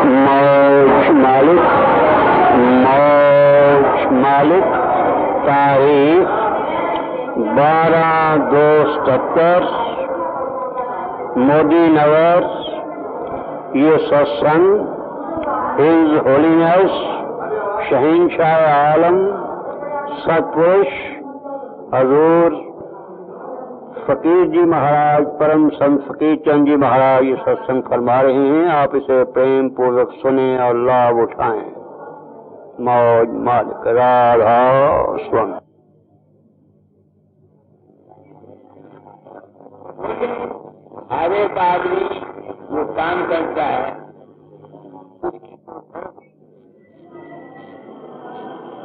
मौज मालिक तारीख 12/2/77 मोदी नगर। ये सत्संग हिज होलीनेस शहंशाह आलम सतपुरुष हजूर फकीर जी महाराज, परम संत फकीर चंद जी महाराज ये सत्संग फरमा रहे हैं। आप इसे प्रेम पूर्वक सुने और लाभ उठाएं। मौज मालिक राधा स्वामी। हर एक आदमी जो काम करता है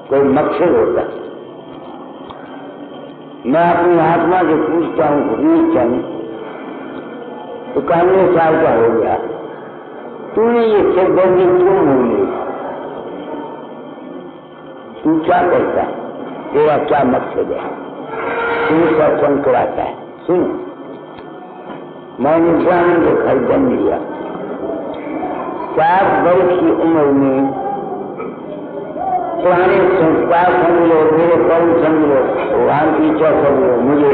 कोई मकसद होता है। मैं अपनी आत्मा से पूछता हूँ कबीर चंद, तो 91 साल का हो गया, तूने ये सिरदर्दी क्यों मोली? तू क्या करता है? तेरा क्या मकसद है? तू सत्संग कराता है। सुन, मैंने ब्राह्मण को खरीदन लिया। 7 वर्ष की उम्र में पुराने संस्कार समझ लो, मेरे कर्म समझ लो, भगवान की इच्छा समझ लो, मुझे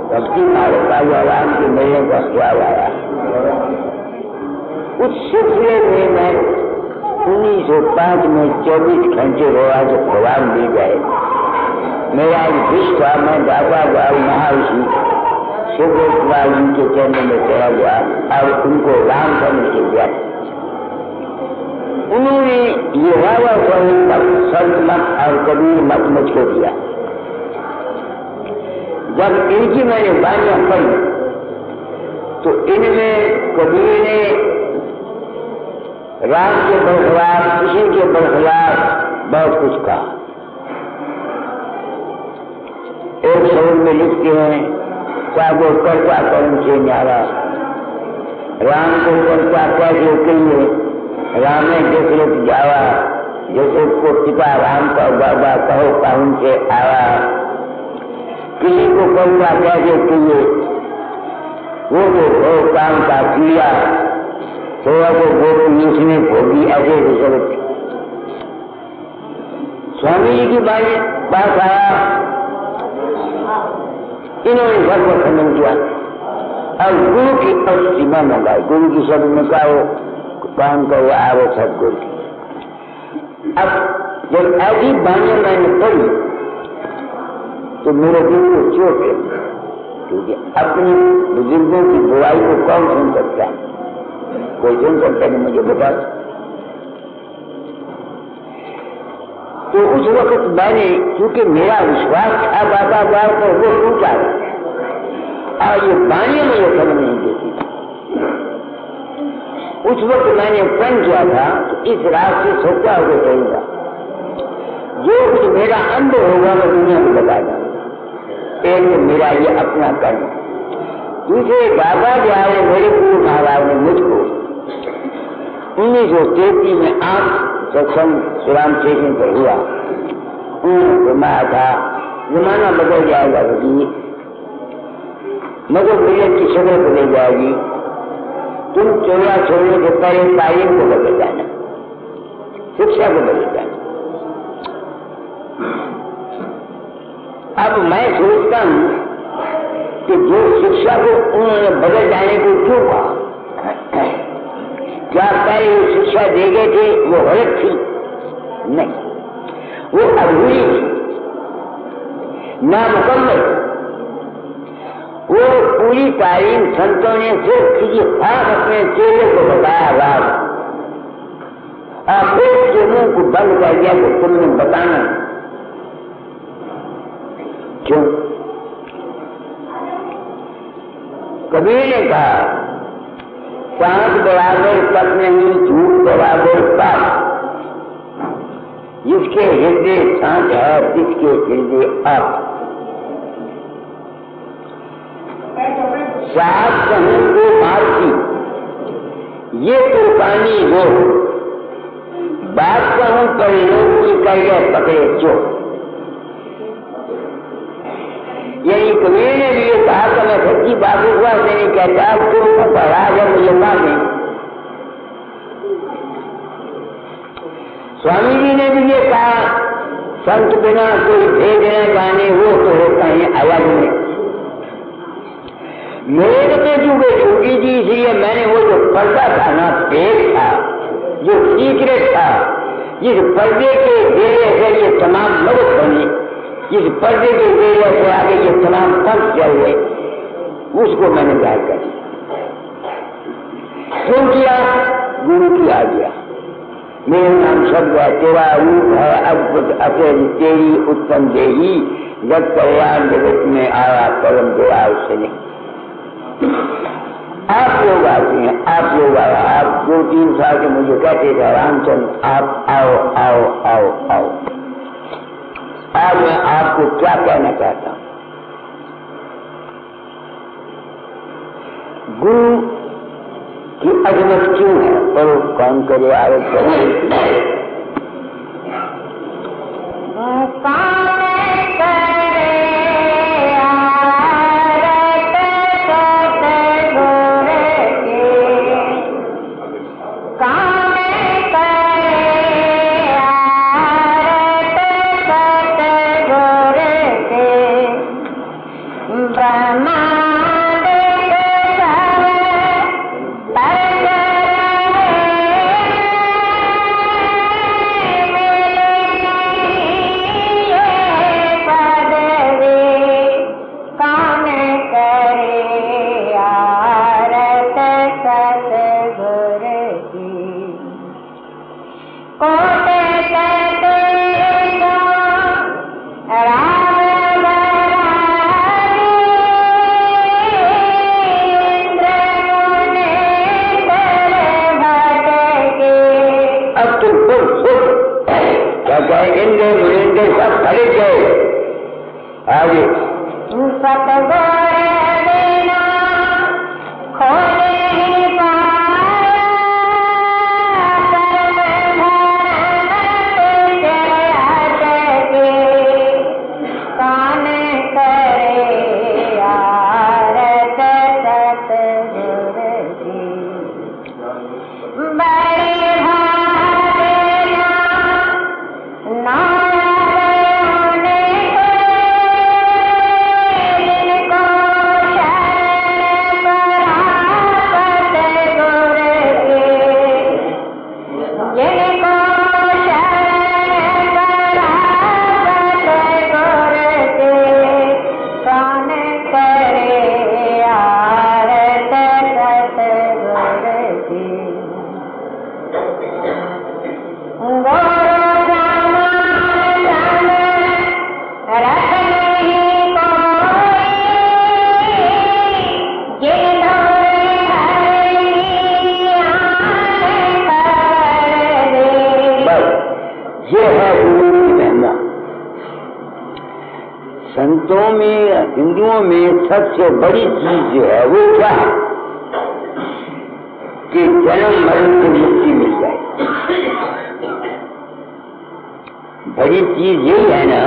भक्ति मार्ग का राम के मिलने का ख्याल आया। उस सिलसिले में मैं 1905 में 24 घंटे रोआ जो भगवान मिल जाए। मेरा एक विष था, मैं दादा बाल महाऋषि शिवराज जी के चरणों में चला गया और उनको राम करने के दिया। उन्होंने ये वाला संत मत और कबीर मत मुझको दिया। जब इनकी मैंने वाणियां पढ़ी तो इनमें कबीर ने राम के बरखलाफ, किसी के बरखलाफ बहुत कुछ कहा। एक शब्द में लिखते हैं, वो कर्ता कर्म से न्यारा, राम को कर्ता कैसे कहिए, राम ने दशरथ जावा, दशरथ को पिता राम का बाबा कहो काहून से आवा। किसी को कर्ता कैसे कहिए, वो तो हो काम का किया, थोड़ा को गोरू इसने भोगी ऐसे दशरथ। स्वामी जी की बात आया, इन्होंने सर्व खंडन किया और गुरु की सीमा मंगाई। गुरु की शब्द में कहा काम करो आवे सदगुरु की। अब जब ऐसी बातें मैंने पढ़ी तो मेरे दिल को चोट लगी, क्योंकि अपने बुजुर्गों की बुराई को कौन सुन सकता है? कोई सुन सकता है? मुझे बता। तो उस वक्त मैंने, क्योंकि मेरा विश्वास था बाबा बाबा पर, वो टूटा और ये बाणी मुझे समझ नहीं देती। उस वक्त मैंने प्रण किया था तो इस रात से सोचा होकर चलूंगा, जो कुछ मेरा अनुभव होगा मैं दुनिया को बता दूंगा। एक मेरा ये अपना कर्म, दूसरे बाबा जो आए मेरे गुरु महाराज ने मुझको 1933 में 8 सत्संग श्रीराम स्टेशन पर हुआ। उन्होंने घुमाया था, जमाना बदल जाएगा वकील, मगर मिलत की शक्ल बदल जाएगी, तुम चोरा छोड़ने के पहले तालीम को बदल जाना, शिक्षा को बदल जाना। अब मैं सोचता हूं कि जो शिक्षा को उन्होंने बदल जाने को क्यों कहा? क्या पहले वो शिक्षा दे गए थे वो गलत थी? नहीं, वो अधूरी थी, नामुकम्मल। वो पूरी तालीम संतों ने सिर्फ किसी खास अपने चेहरे को बताया राज, और फिर के मुंह को बंद कर दिया कि तुमने बताना क्यों? कबीर ने कहा, सांस बराबर पत नहीं, झूठ बराबर पाप, जिसके हृदय सांस है जिसके हृदय आप। साहब कहूं को मारती ये कुर्बानी हो, बात कहूं कर लोग की कर पकड़े चो। यही कबीर ने भी ये कहा कि मैं सच्ची बातों को नहीं कहता, तुमको पढ़ा जब मुझे माने स्वामी जी ने भी ये कहा, संत बिना कोई भेद न जाने, वो तो होता है अलग में। मेरे तो चूंकि योगी जी, इसलिए मैंने वो जो पर्दा था ना, पेट था, जो सीक्रेट था, इस पर्दे के घेरे से ये तमाम मदद बनी, इस पर्दे के घेरे से आगे ये तमाम पंथ चल गए, उसको मैंने जाहिर कर दिया। क्यों किया? गुरु की आ गया, मेरे नाम शब्द है, तेरा रूप है अद्भुत अकेली तेरी उत्तम देही, जब कल्याण जगत में आया परम दया उससे नहीं। आप लोग आते हैं, आप लोग आए, आप 2-3 साल के मुझे कहते थे रामचंद्र आप आओ आओ आओ आओ। आज मैं आपको क्या कहना चाहता हूं, गुरु की अजमत क्यों है? पर कौन करे आरोप करे? संतों में, हिंदुओं में सबसे बड़ी चीज जो है वो क्या है कि जन्म मरण से मुक्ति मिल जाए। बड़ी चीज यही है ना,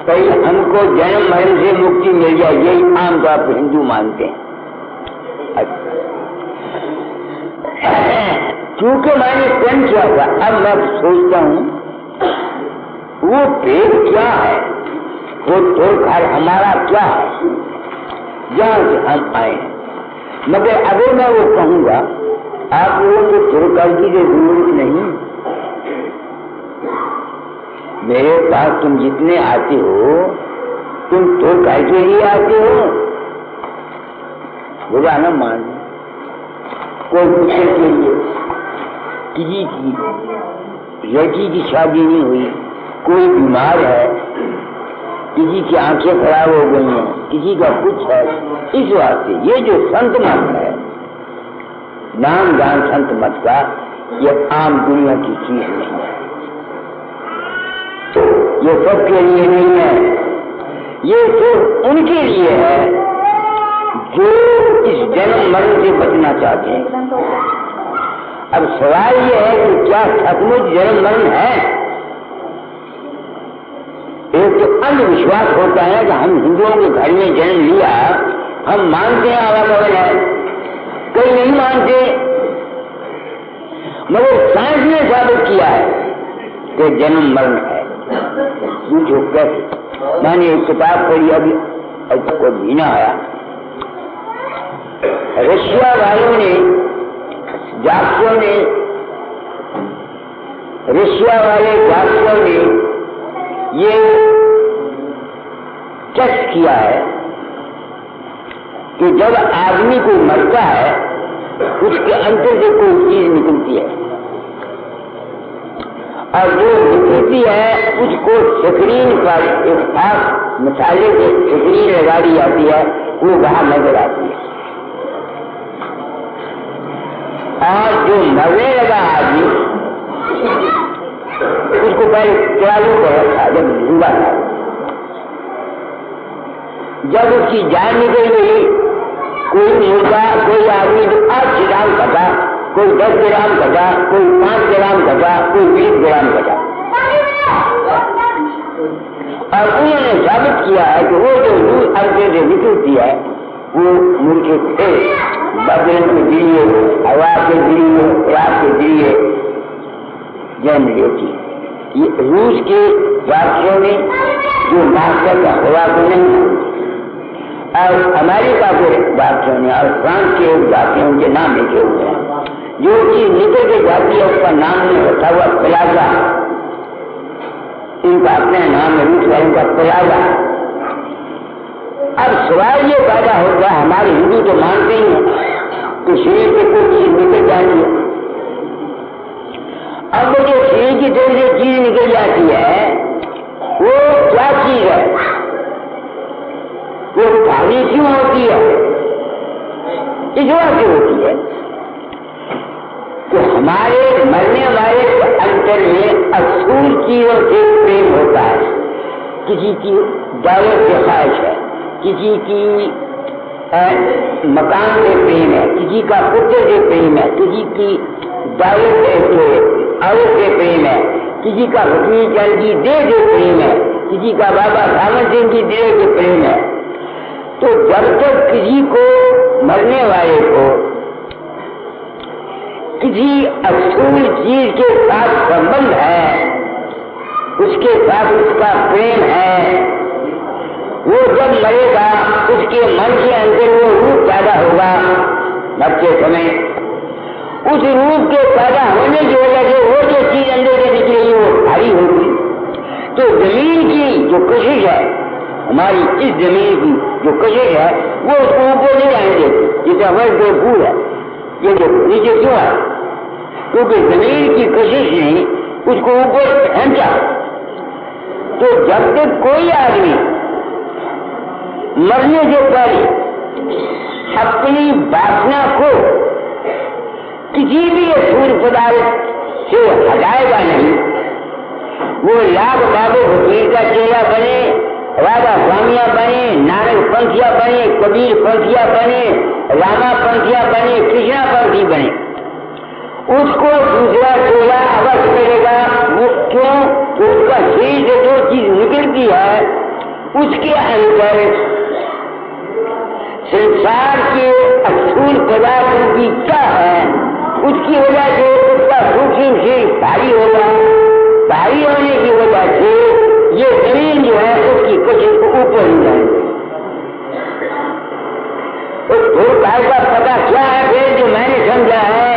कहीं हमको जन्म मरण से मुक्ति मिल जाए, यही आमतौर पर हिंदू मानते हैं। क्योंकि मैंने स्वयं किया हुआ, अब मैं सोचता हूँ वो भेद क्या है, वो तोड़फाड़ हमारा क्या है जहां से हम आए हैं। मगर अगर मैं वो कहूंगा आप लोगों को तोड़फाड़ की जरूरत नहीं, मेरे पास तुम जितने आते हो तुम तोड़फाड़ के लिए आते हो, बुरा न मान। कोई दूसरे के लिए, किसी की लड़की की शादी नहीं हुई, कोई बीमार है, किसी की आंखें खराब हो गई हैं, किसी का कुछ है, इस वास्ते ये जो संत मत है, नाम दान संत मत का, ये आम दुनिया की चीज नहीं है, ये सबके लिए नहीं है, ये सिर्फ उनके लिए है जो इस जन्म मरण से बचना चाहते हैं। अब सवाल ये है कि क्या सचमुच जन्म मरण है? एक तो अंधविश्वास होता है कि हम हिंदुओं के घर में जन्म लिया, हम मानते हैं आवागमन है, कई नहीं मानते, मगर साइंस ने साबित किया है कि जन्म मरण है। पूछो कैसे? मैंने एक किताब पढ़ी अभी को महीना आया, रशिया वालों ने, जासूसों ने, रशिया वाले जासूसों ने ये टेस्ट किया है कि जब आदमी को मरता है उसके अंदर से कोई चीज निकलती है और जो निकलती है उसको स्क्रीन पर एक खास मसाले से स्क्रीन लगा दी जाती है, वो वहां नजर आती है। और जो मरने लगा आदमी उसको पहले चालू कर रखा जब जिंदा था। जब उसकी जान निकल गई, कोई मुर्गा, कोई आदमी जो 8 ग्राम घटा, कोई 10 ग्राम घटा, कोई 5 ग्राम घटा, कोई 20 ग्राम घटा, और उन्होंने साबित किया है कि वो जो दूध अंदर से निकलती है वो मुर्गे थे बदन के जरिए, हवा के जरिए, रात के जरिए जन्म लेती। ये रूस के वाक्यों में जो नाश्ता का हवा को नहीं, और अमेरिका के वाक्यों में और फ्रांस के वाक्यों के नाम लिखे हुए हैं। जो चीज निकल के जाती है उसका नाम नहीं रखा हुआ प्लाजा, इनका अपने नाम है रूस वालों का प्लाजा। अब सवाल ये पैदा होगा, हमारे हिंदू तो मानते ही हैं कि शरीर से कोई चीज निकल जाती है। अब वो जो शरीर की तरफ से चीज निकल जाती है वो क्या चीज है? वो खाली क्यों होती है? इस वजह से होती है कि हमारे मरने वाले के अंतर में असूल चीजों से प्रेम होता है। किसी की दौलत से ख्वाहिश है, किसी की मकान से प्रेम है, किसी का पुत्र से प्रेम है, किसी की दौलत से औरत से प्रेम है, किसी का हुक्मी चल की देह से प्रेम है, किसी का बाबा सामत सिंह की देह से प्रेम है। तो जब तक किसी को मरने वाले को किसी असूल चीज के साथ संबंध है, उसके साथ उसका प्रेम है, वो जब मरेगा उसके मन के अंदर वो रूप पैदा होगा। मरते समय उस रूप के पैदा होने की वजह से वो जो चीज अंदर से निकलेगी वो भारी होगी। तो जमीन की जो कशिश है, हमारी इस जमीन की जो कशिश है वो उसको ऊपर नहीं आने देती। जैसे हमारे जो भूल है, ये जो नीचे क्यों है? क्योंकि जमीन की कशिश ने उसको ऊपर खींचा। तो जब तक कोई आदमी मरने से पहले अपनी वासना को किसी भी असूल पदार्थ से हटाएगा नहीं, वो लाख बाबू फकीर का चेला बने, राधा स्वामिया बने, नानक पंथिया बने, कबीर पंथिया बने, रामा पंथिया बने, कृष्णा पंथी बने, उसको दूसरा चेला अवश्य मिलेगा। वो क्यों? तो उसका शरीर से जो चीज निकलती है उसके अंदर संसार के असूल पदार्थों की क्या है, उसकी वजह से उसका सूक्ष्म शरीर भारी होगा। भारी होने की वजह से ये शरीर जो है उसकी कशिश को ऊपर ही जाएंगे। उस धूर्भाव का पता क्या है फिर जो मैंने समझा है?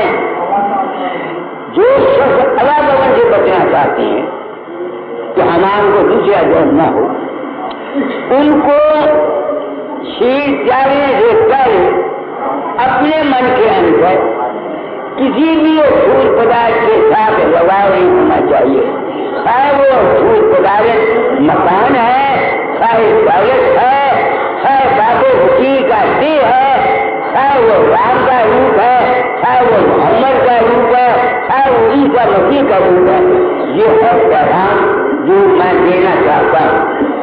जो शख्स अलागमन से बचना चाहते हैं कि हमारे को दूसरा जन्म न हो, उनको शरीर त्यागने से पहले अपने मन के अंदर किसी भी असूल पदार्थ के साथ लगाव नहीं होना चाहिए। चाहे वो असूल पदार्थ मकान है, चाहे दौलत है, चाहे बाबू हुकीर का देह है, चाहे वो राम का रूप है, चाहे वो मोहम्मद का रूप है, चाहे वो ईसा मसीह का रूप है। ये है पैगाम जो मैं देना चाहता हूँ।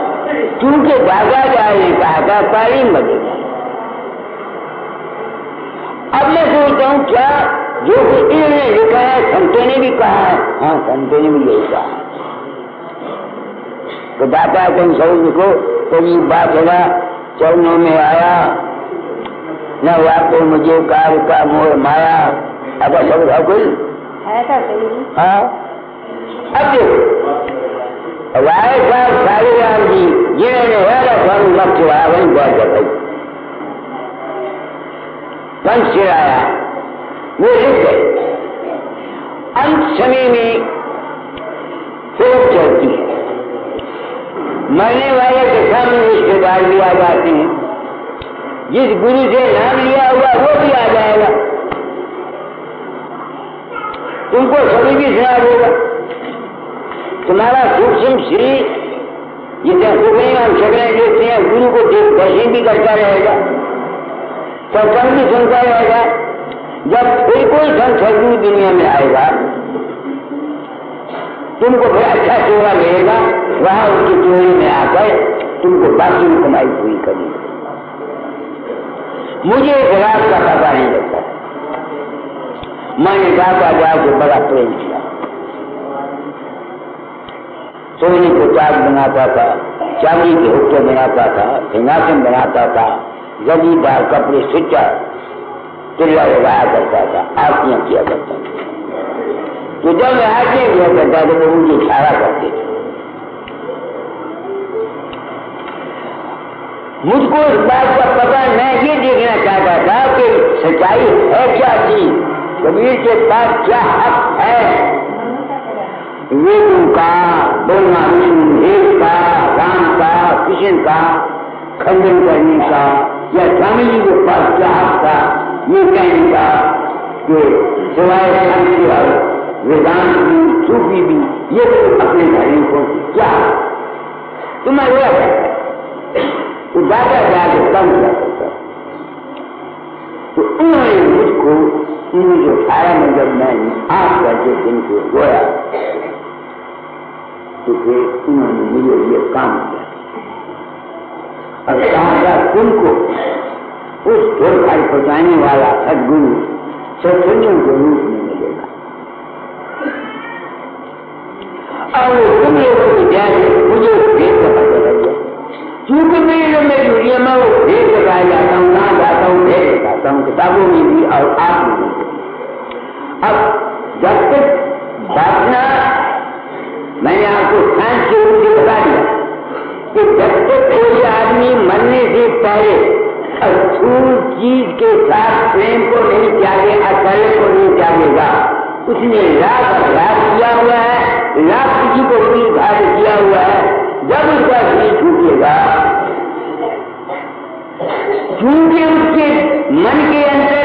क्योंकि दादा जाए कहा था तालीम बनेगा। अब मैं सोचता हूँ क्या जो कुछ इन्होंने लिखा है संतों ने भी कहा है? हाँ, संतों ने भी यही कहा है। तो दाता तुम सब लिखो, कभी बात होगा चरणों में आया न हुआ तो मुझे कार्य का मोह माया। अगर सब है कोई ऐसा सही। हाँ, अब देखो वाय साहब सारी राम जी जिन्होंने स्वामी भक्त हुआ वही बहुत जगह पंच चिराया वो लिख गए। अंत समय में फिर चलती है, मरने वाले के सामने रिश्तेदार भी आ जाते हैं, जिस गुरु से नाम लिया हुआ वो भी आ जाएगा, तुमको सभी भी सुना देगा। तुम्हारा सूक्ष्म शरीर जितने सुखने और शक्लें देखते हैं गुरु को देख दर्शन भी करता रहेगा, सत्संग भी सुनता रहेगा। जब फिर कोई संत सदगुरु दुनिया में आएगा तुमको फिर अच्छा सेवा मिलेगा, वहां उसकी चोरी में आकर तुमको बाकी की कमाई पूरी करनी। मुझे एक रात का पता नहीं लगता, मैंने दादा जाके बड़ा प्रेम किया, सोने को चाक बनाता था, चांदी के हुक्के बनाता था, सिंहासन बनाता था, जमींदार कपड़े सुचा चिल्ला लगाया करता था, आरतियां किया करता था। तो जब मैं आरतियां किया करता तो वो मुझे इशारा करते थे। मुझको इस बात का पता, मैं ये देखना चाहता था कि सच्चाई है क्या चीज, कबीर के पास क्या हक है, वेदों का, बोलना विष्णु का, राम का, कृष्ण का खंडन करने का, या स्वामी जी के पास क्या हक था ये कहने का कि सिवाय शांति और वेदांत भी, सूफी भी, ये अपने धार्मिकों को क्या तो मैं वो तो दादा जाके कम किया करता। तो उन्होंने मुझको 1918 में जब मैं 8 बजे दिन को रोया तो फिर उन्होंने मुझे ये काम किया और कहा तुमको उस धोखाई पहुंचाने वाला सदगुरु सत्संगियों के रूप में मिलेगा और तुम लोगों की जैसे मुझे भेद का पता लग गया, क्योंकि मैं दुनिया में वो भेद लगाया जाता हूँ, कहाँ जाता हूँ भेद लगाता हूँ, किताबों में भी और आप में भी। अब जब तक वासना, मैंने आपको साइंस के रूप में बता दिया कि जब तक कोई आदमी मरने से पहले स्थूल चीज के साथ प्रेम को नहीं त्यागे, आचार्य को नहीं त्यागेगा, उसने लाभ अभ्यास किया हुआ है, लाभ किसी को कोई घात किया हुआ है। जब उसका शरीर छूटेगा, क्योंकि उसके मन के अंदर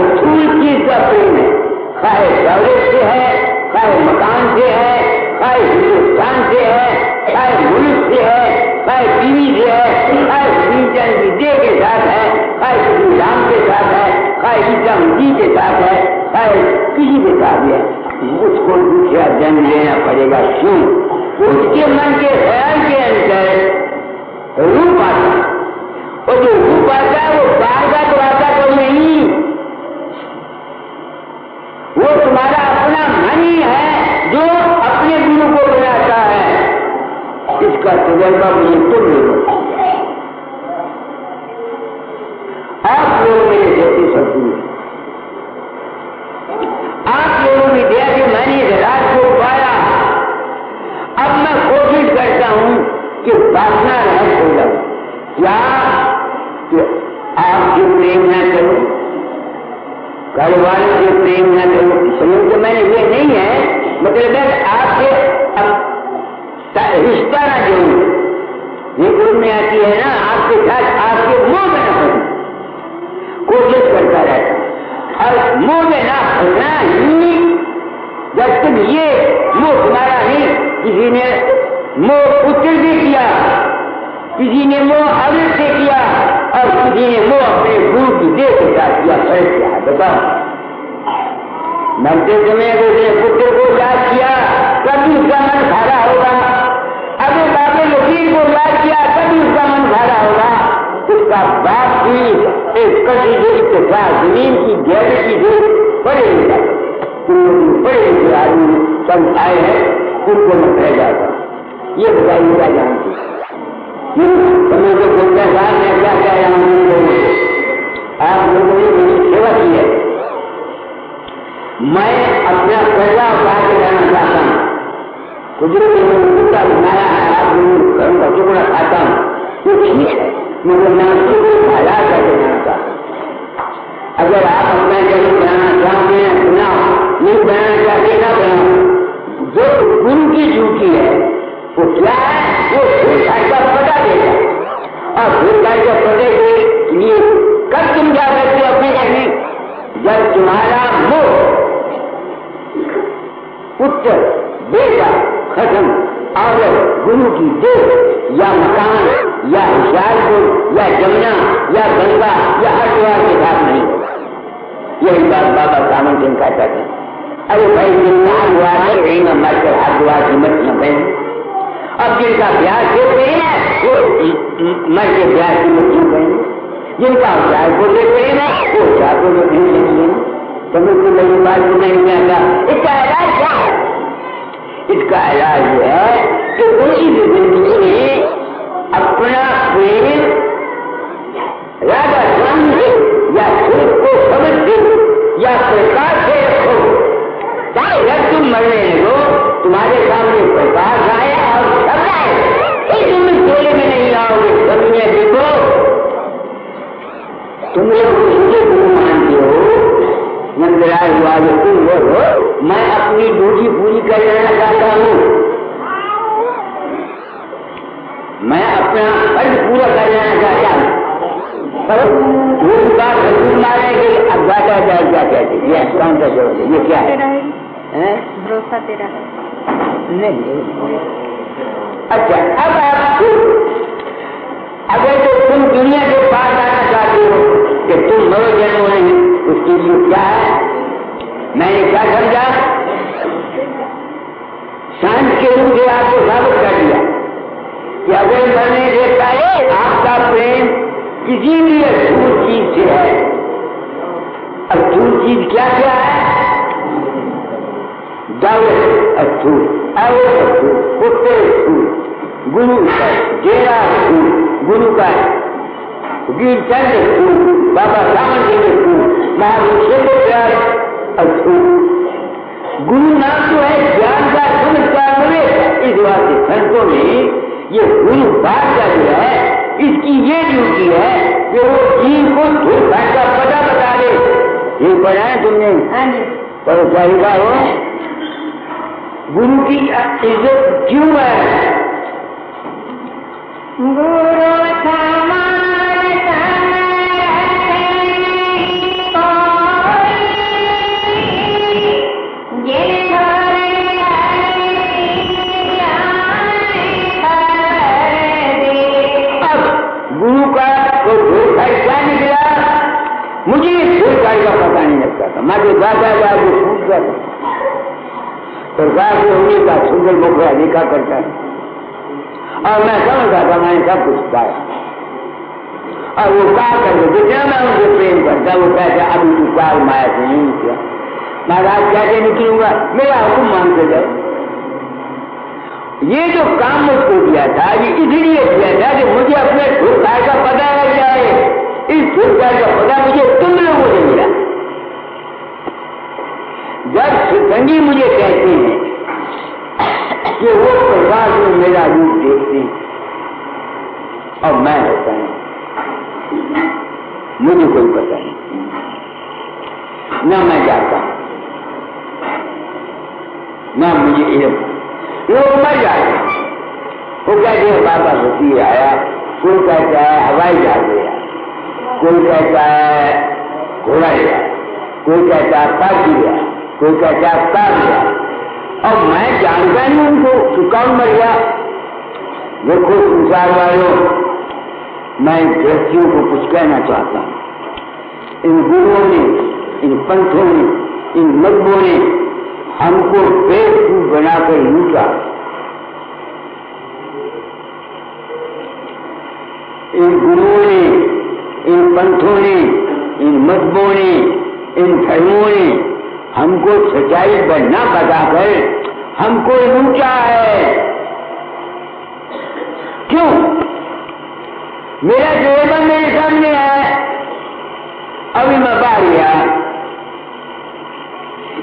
स्थूल चीज का प्रेम है, चाहे दौलत से है, चाहे मकान से है, चाहे हिंदुस्तान से है, चाहे मुल्क से है, चाहे बीवी से है, चाहे श्रीचंद विद्या के साथ है, चाहे श्री राम के साथ है, चाहे ईसा मसीह के साथ है, चाहे किसी के साथ है, उसको दूसरा जन्म लेना पड़ेगा। क्यों? उसके मन के ख्याल के अंदर रूप आता है, और जो रूप आता है वो बार बार तो आता कोई नहीं, वो तुम्हारा अपना मन ही है जो अपने गुरु को बनाता है। इसका तजर्बा मुझे तुम लोग, आप लोग मेरे जैसे सदगुरु, आप लोगों ने दिया कि मैंने इस रात को पाया। अब मैं कोशिश करता हूं कि वासना रहित हो जाऊं, क्या कि आपसे प्रेम न करूं, घर वाले से प्रेम न करूं, इसलिए तो मैंने ये नहीं है, मतलब है आपसे रिश्ता ना जोड़ू, ये गुरु में आती है ना, आपके साथ आपके मुंह में न फंसू, कोशिश करता रहता और मुंह में ना फंसना ही। जब तक ये मुंह तुम्हारा नहीं, किसी ने मुंह उत्तर से किया, किसी ने मुंह अवृत से किया और किसी ने मुंह अपने गुरु की देह के साथ किया, फर्क क्या है बताओ? मरते समय अगर पुत्र को याद किया कभी उसका मन भरा होगा, अगर बाबे वकील को याद किया कभी उसका मन भरा होगा, उसका बाप भी एक कटी देश के साथ जमीन की गहरी से पड़ेगा, बड़े बड़े आदमी सब आए हैं, उनको मैं कह जाता ये बताइए क्या जानती समय को बोलता साहब मैं क्या कह रहा हूँ, आप लोगों ने मेरी सेवा की है, मैं अपना कर्जा उठा के रहना चाहता हूँ। कुछ बनाया है, आप कर्म का टुकड़ा खाता हूँ, ये ठीक है, मगर मैं उसको कोई हालात करके जाना चाहता हूँ। अगर आप अपना जन्म बनाना चाहते हैं बनाओ, नहीं बनाना चाहते ना बनाओ। जो गुरु की ड्यूटी है वो क्या है, वो सुसाइड का पता देगा, और सुसाइड का पते के लिए कब तुम जा सकते हो अपने कहीं, जब तुम्हारा मोह पुत्र बेटा खत्म और गुरु की देह या मकान या होशियारपुर या जमुना या गंगा या हरिद्वार के साथ नहीं होगा। यही बात बाबा कामन सिंह कहता था। अरे भाई जितना हरिद्वार है कहीं में मरकर हरिद्वार की मत न बहन, अब जिनका ब्याह से प्रेम है वो मर के ब्याह की मत न बहन, जिनका होशियारपुर से प्रेम है वो होशियारपुर में कहीं नहीं है। समझ को मेरी बात नहीं आता। इसका इलाज क्या है? इसका इलाज है कि उसी जिंदगी में अपना प्रेम राधा स्वामी या सुख को समझ दे या प्रकाश से रखो, चाहे जब तुम मरने लगो तुम्हारे सामने प्रकाश आए और शब्द आए, तुम चोले में नहीं आओगे। दुनिया देखो, तुम लोग मुझे गुरु मानते हो, नंदराज वाले तुम लोग, मैं अपनी ड्यूटी पूरी कर लेना चाहता हूँ, मैं अपना फर्ज पूरा कर लेना चाहता हूँ, पर उनका जरूर मारेंगे। अब बाटा जाए क्या कहते, ये कौन सा जोड़ है, ये क्या है? भरोसा तेरा है नहीं। अच्छा, अब आप अगर तो तुम दुनिया के पास आना चाहते हो कि तुम मरो जन्म नहीं, उसके लिए क्या है? मैंने क्या समझा? सांझ के रूप से आपको साबित कर दिया कि अगर मरने से पहले आपका प्रेम किसी भी अछूत चीज से है। अछूत चीज क्या क्या है? दौलत अछूत, अवध अछूत, पुत्र अछूत, गुरु का जेरा अछूत, गुरु का गिरचंद अछूत, बाबा सामन जी अछूत, महाविश्वेश्वर अछूत। गुरु नाम तो है ज्ञान का चमत्कार निवेश। इस वास्ते संतों में ये गुरु बात का जो है, इसकी ये ड्यूटी है कि वो जीव को धूप का पता बता दे। ये पढ़ा है तुमने? हाँ जी। पर क्या हो, गुरु की इज्जत क्यों है? गुरु मुझे सरकार का पता नहीं लगता था, मैं जो गाता था वो छूट गया था। सरकार से होने का सुंदर मुखड़ा देखा करता है और मैं समझता था मैंने सब कुछ पाया। और वो कहा करते जितना मैं उनसे प्रेम करता वो कहते अभी तू काल माया से नहीं निकला, महाराज कैसे निकलूंगा, मेरा हुक्म मानते जाओ। ये जो काम मुझको दिया था ये इसलिए दिया था कि मुझे अपने सरकार का पता लग जाए। इस सरकार का पता मुझे तुम लोगों से मिला। जब सिद्धंगी मुझे कहते हैं कि वो प्रकाश में मेरा रूप देखते हैं और मैं होता हूं, मुझे कोई पता नहीं, न मैं जाता हूं न मुझे इल्म। लोग मर जाते हैं, वो कहते हैं बाबा वसीर आया, कोई कहता है हवाई जहाज गया, कोई कहता है घोड़ा गया, कोई कहता है पार्टी गया, कोई कहता है कार गया, और मैं जानता नहीं उनको कि कौन मर गया। देखो संसार वालों, मैं व्यक्तियों को कुछ कहना चाहता हूं। इन गुरुओं ने, इन पंथों ने, इन मजहबों ने हमको बेवकूफ बनाकर लूटा। इन गुरुओं ने, इन पंथों ने, इन मजहबों ने, इन धर्मों ने हमको सच्चाई पर न बताकर हमको लूटा है। क्यों? मेरा जीवन मेरे सामने है, अभी मैं बाहर गया,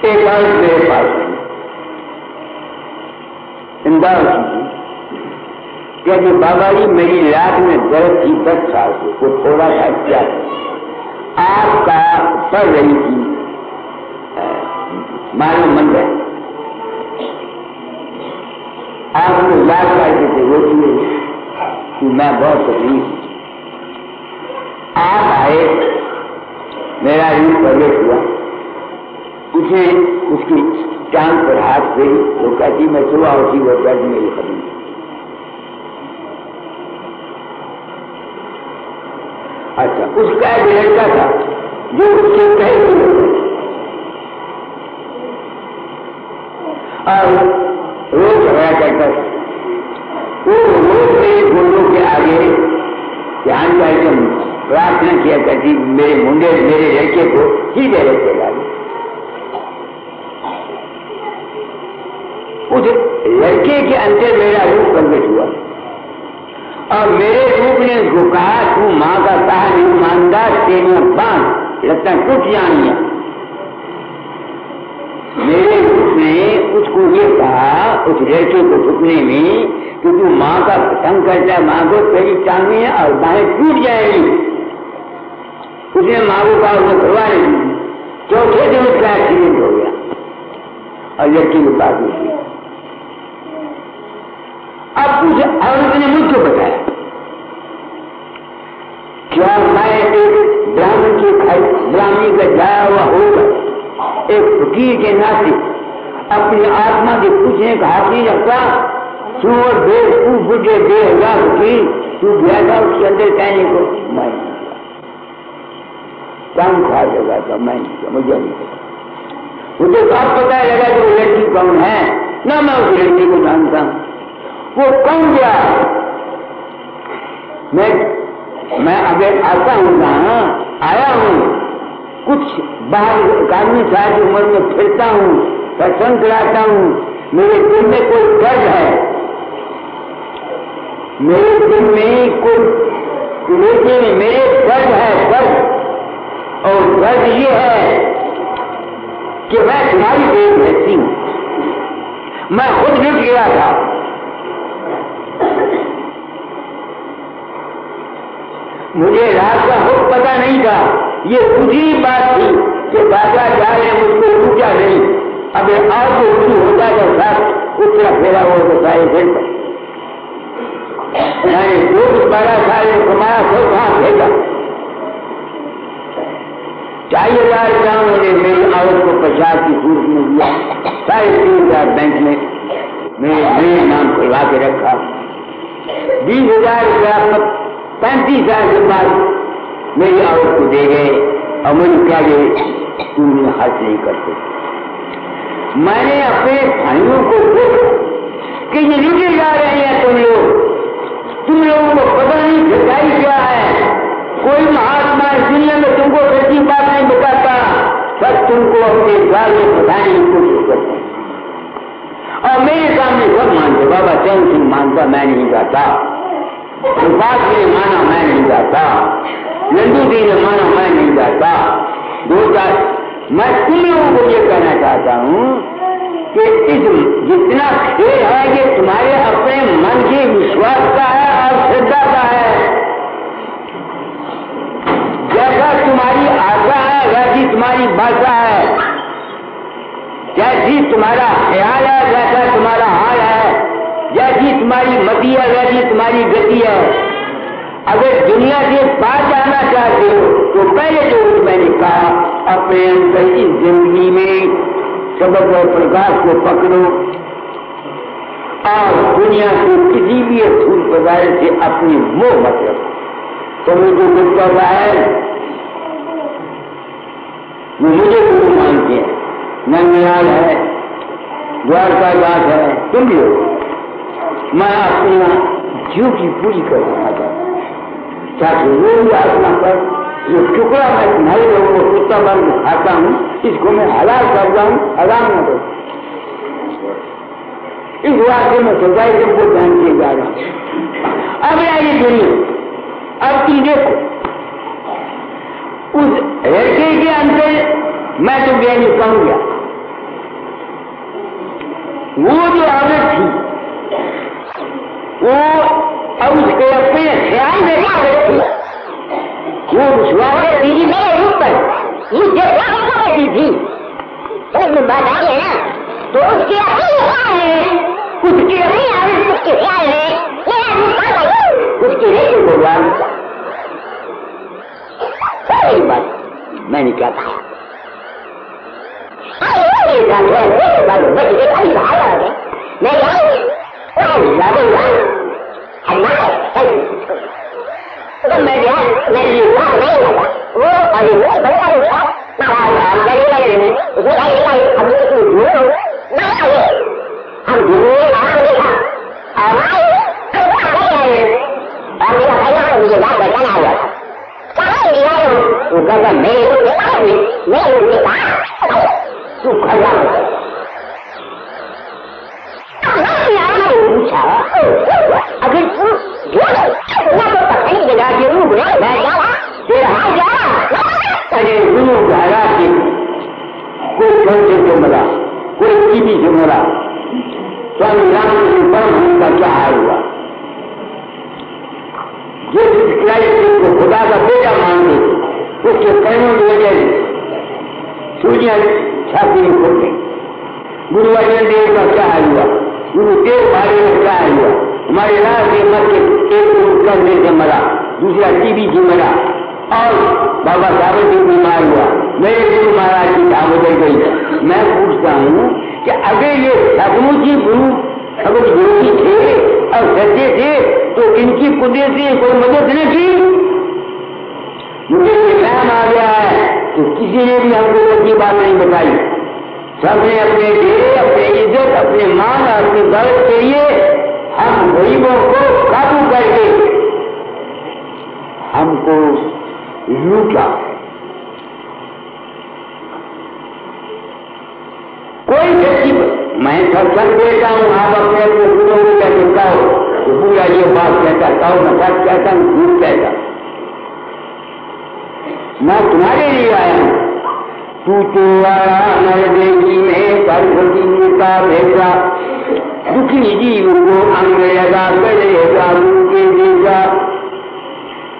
एक और मेरे पास निंदा होती थी। कहते बाबा जी मेरी लात में दर्द थी 10 साल से, वो थोड़ा सा क्या आपका पढ़ रही थी मालूम मंद है, आपको याद करके थे होती है कि मैं बहुत तकलीफ, आप आए, मेरा रूप प्रवेश हुआ, उसे उसकी टांग पर हाथ फेरी, वो कहती मैं सुबह उठी वो दर्द मेरी खत्म। अच्छा, उसका एक लड़का था जो उसके कहे और रोज झगड़ा करता था। वो रोज मेरे गुरुओं के आगे ध्यान करके प्रार्थना किया करती मेरे मुंडे मेरे लड़के को सीधे रखते लागे। उस लड़के के अंदर मेरा रूप प्रकट हुआ और मेरे रूप ने उसको कहा तू माँ का कहा नहीं मानदा, तेरे बांध लगता कुछ जानिए। मेरे रूप ने उसको ये कहा उस लड़के को झुकने में कि तू माँ का पसंद करता है, माँ को तेरी टांगें और बाहें टूट जाएगी। उसने माँ को कहा उसने करवा नहीं। चौथे दिन उसका एक्सीडेंट हो गया और लड़की को बात नहीं की। अब उस औरत ने मुझको बताया क्या मैं एक ब्राह्मण की ब्राह्मणी का जाया हुआ होगा एक फकीर के नाते अपनी आत्मा से पूछने का हाथ नहीं रखता, सुअर देर तू बुझे दे फकीर तू गया था उसके अंदर कहने को मैं कम खा लगा था, मैं मुझे नहीं पता। मुझे कब पता लगा कि वो लड़की कौन है, ना मैं उस लड़की को जानता हूं। वो कौन गया मैं अगर आता हूं ना आया हूं, कुछ बाहर कानूनी सारी उम्र में फिरता हूं, सत्संग कराता हूं, मेरे दिल में कोई दर्द है, मेरे दिल में कोई मेरे दर्द है दर्द, और दर्द ये है कि मैं तुम्हारी देख रहती हूं, मैं खुद लुट गया था। मुझे रात का हुक्म पता नहीं था, ये दूसरी बात थी कि बाबा जा रहे मुझको रुका नहीं, अब आज को उल्लू होता तो साथ उस तरह फेरा हो तो सारे दिन मैंने जो कुछ 12 साल कमाया सो कहाँ भेजा। 40,000 ग्राम मैंने मेरी आवक को 50 की सूरत में दिया, 3,500 बैंक में मेरे नाम खुलवा के रखा, 20,000 रुपया 35 साल के बाद मेरी आवक को दे गए और मुझे क्या गए तुमने खर्च नहीं करते। मैंने अपने भाइयों को देखा कि ये लुटे जा रहे हैं तुम लोगों को पता नहीं सच्चाई क्या है। कोई महात्मा इस दुनिया में तुमको सच्ची बात नहीं बताता, सब तुमको अपने द्वार में बताने की कोशिश करते हैं और मेरे सामने सब मानते। बाबा चंद सिंह मानता, मैं नहीं जाता, बात ने माना, मैं नहीं जाता, नंदू जी ने माना, मैं नहीं जाता। 2000 मैं तुम लोगों को ये कहना चाहता हूं कि इस जितना खेल है ये तुम्हारे अपने मन के विश्वास का है और श्रद्धा का है। जैसा तुम्हारी आशा है वैसी तुम्हारी भाषा है, जैसी तुम्हारा ख्याल है वैसा तुम्हारा हाल है, जैसी तुम्हारी मति है वैसी तुम्हारी गति है। अगर दुनिया से पार जाना चाहते हो तो पहले जो मैंने कहा अपने अंदर की जिंदगी में सबक और प्रकाश को पकड़ो और दुनिया से किसी भी स्थूल पदार्थ से अपनी मोह मत रखो। तुम्हें जो कुछ कर रहा है वो मुझे गुरु मानते हैं, नंदयाल है, द्वारका दास है, तुम लोग। मैं अपनी जीव की पूरी कर रहा था ताकि वो भी आत्मा पर जो टुकड़ा मैं तुम्हारे लोगों को कुत्ता बन खाता हूं इसको मैं हलाल करता हूं, हराम न करूं। इस वाक्य में सजाई सबको ध्यान किए जा रहा हूं। अब आइए दुनिया, अब तुम देखो उस लड़के के अंदर मैं तो ज्ञानी कहूंगा, वो जो औरत थी वो अब उसके अपने ख्याल में क्या करती, वो विश्वास करती थी मेरे ऊपर, मुझे क्या करती थी, समझ में बात आ गई ना। तो उसके अपने ख्याल है, उसके अपने उसके ख्याल है, उसकी नहीं भगवान सही बात मैंने क्या कहा। अगर तू अरे गुरु धारा से कोई खर्चे से मरा, कोई टीवी से मरा, स्वामी रामकृष्ण परमहंस का क्या हाल हुआ। जिस क्राइस्ट को खुदा का बेटा मानते थे, उसके कर्मों की वजह से सूर्य छाती में फूट गई। गुरु अर्जन देव का क्या हाल हुआ, गुरु तेग बहादुर का क्या हाल हुआ। हमारे राज के मत के एक कर्जे से मरा, दूसरा टीबी से मरा, और बाबा साहब भी बीमार हुआ। मेरे गुरु महाराज की धाम उतर गई। मैं पूछता हूँ कि अगर ये सचमुच ही गुरु अगर योगी थे और सच्चे थे तो इनकी कुदरत से कोई मदद न की। मुझे ख्याल आ गया है तो किसी ने भी हमको अच्छी बात नहीं बताई। सबने अपने डेरे, अपने इज्जत, अपने मान, अपने दर्द के लिए हम गरीबों को काबू करके हमको लूटा। कोई सच्ची मैं सत्संग देता हूँ, आप अपने अपने गुरुओं को क्या कहता हो तो पूरा ये बात कहता हूँ, मैं सच कहता हूँ, झूठ कहता। मैं तुम्हारे लिए आया हूँ। तू तो आया नरदेवी में सरस्वती का भेजा, दुखी जीव को अंग लगा करेगा के देगा।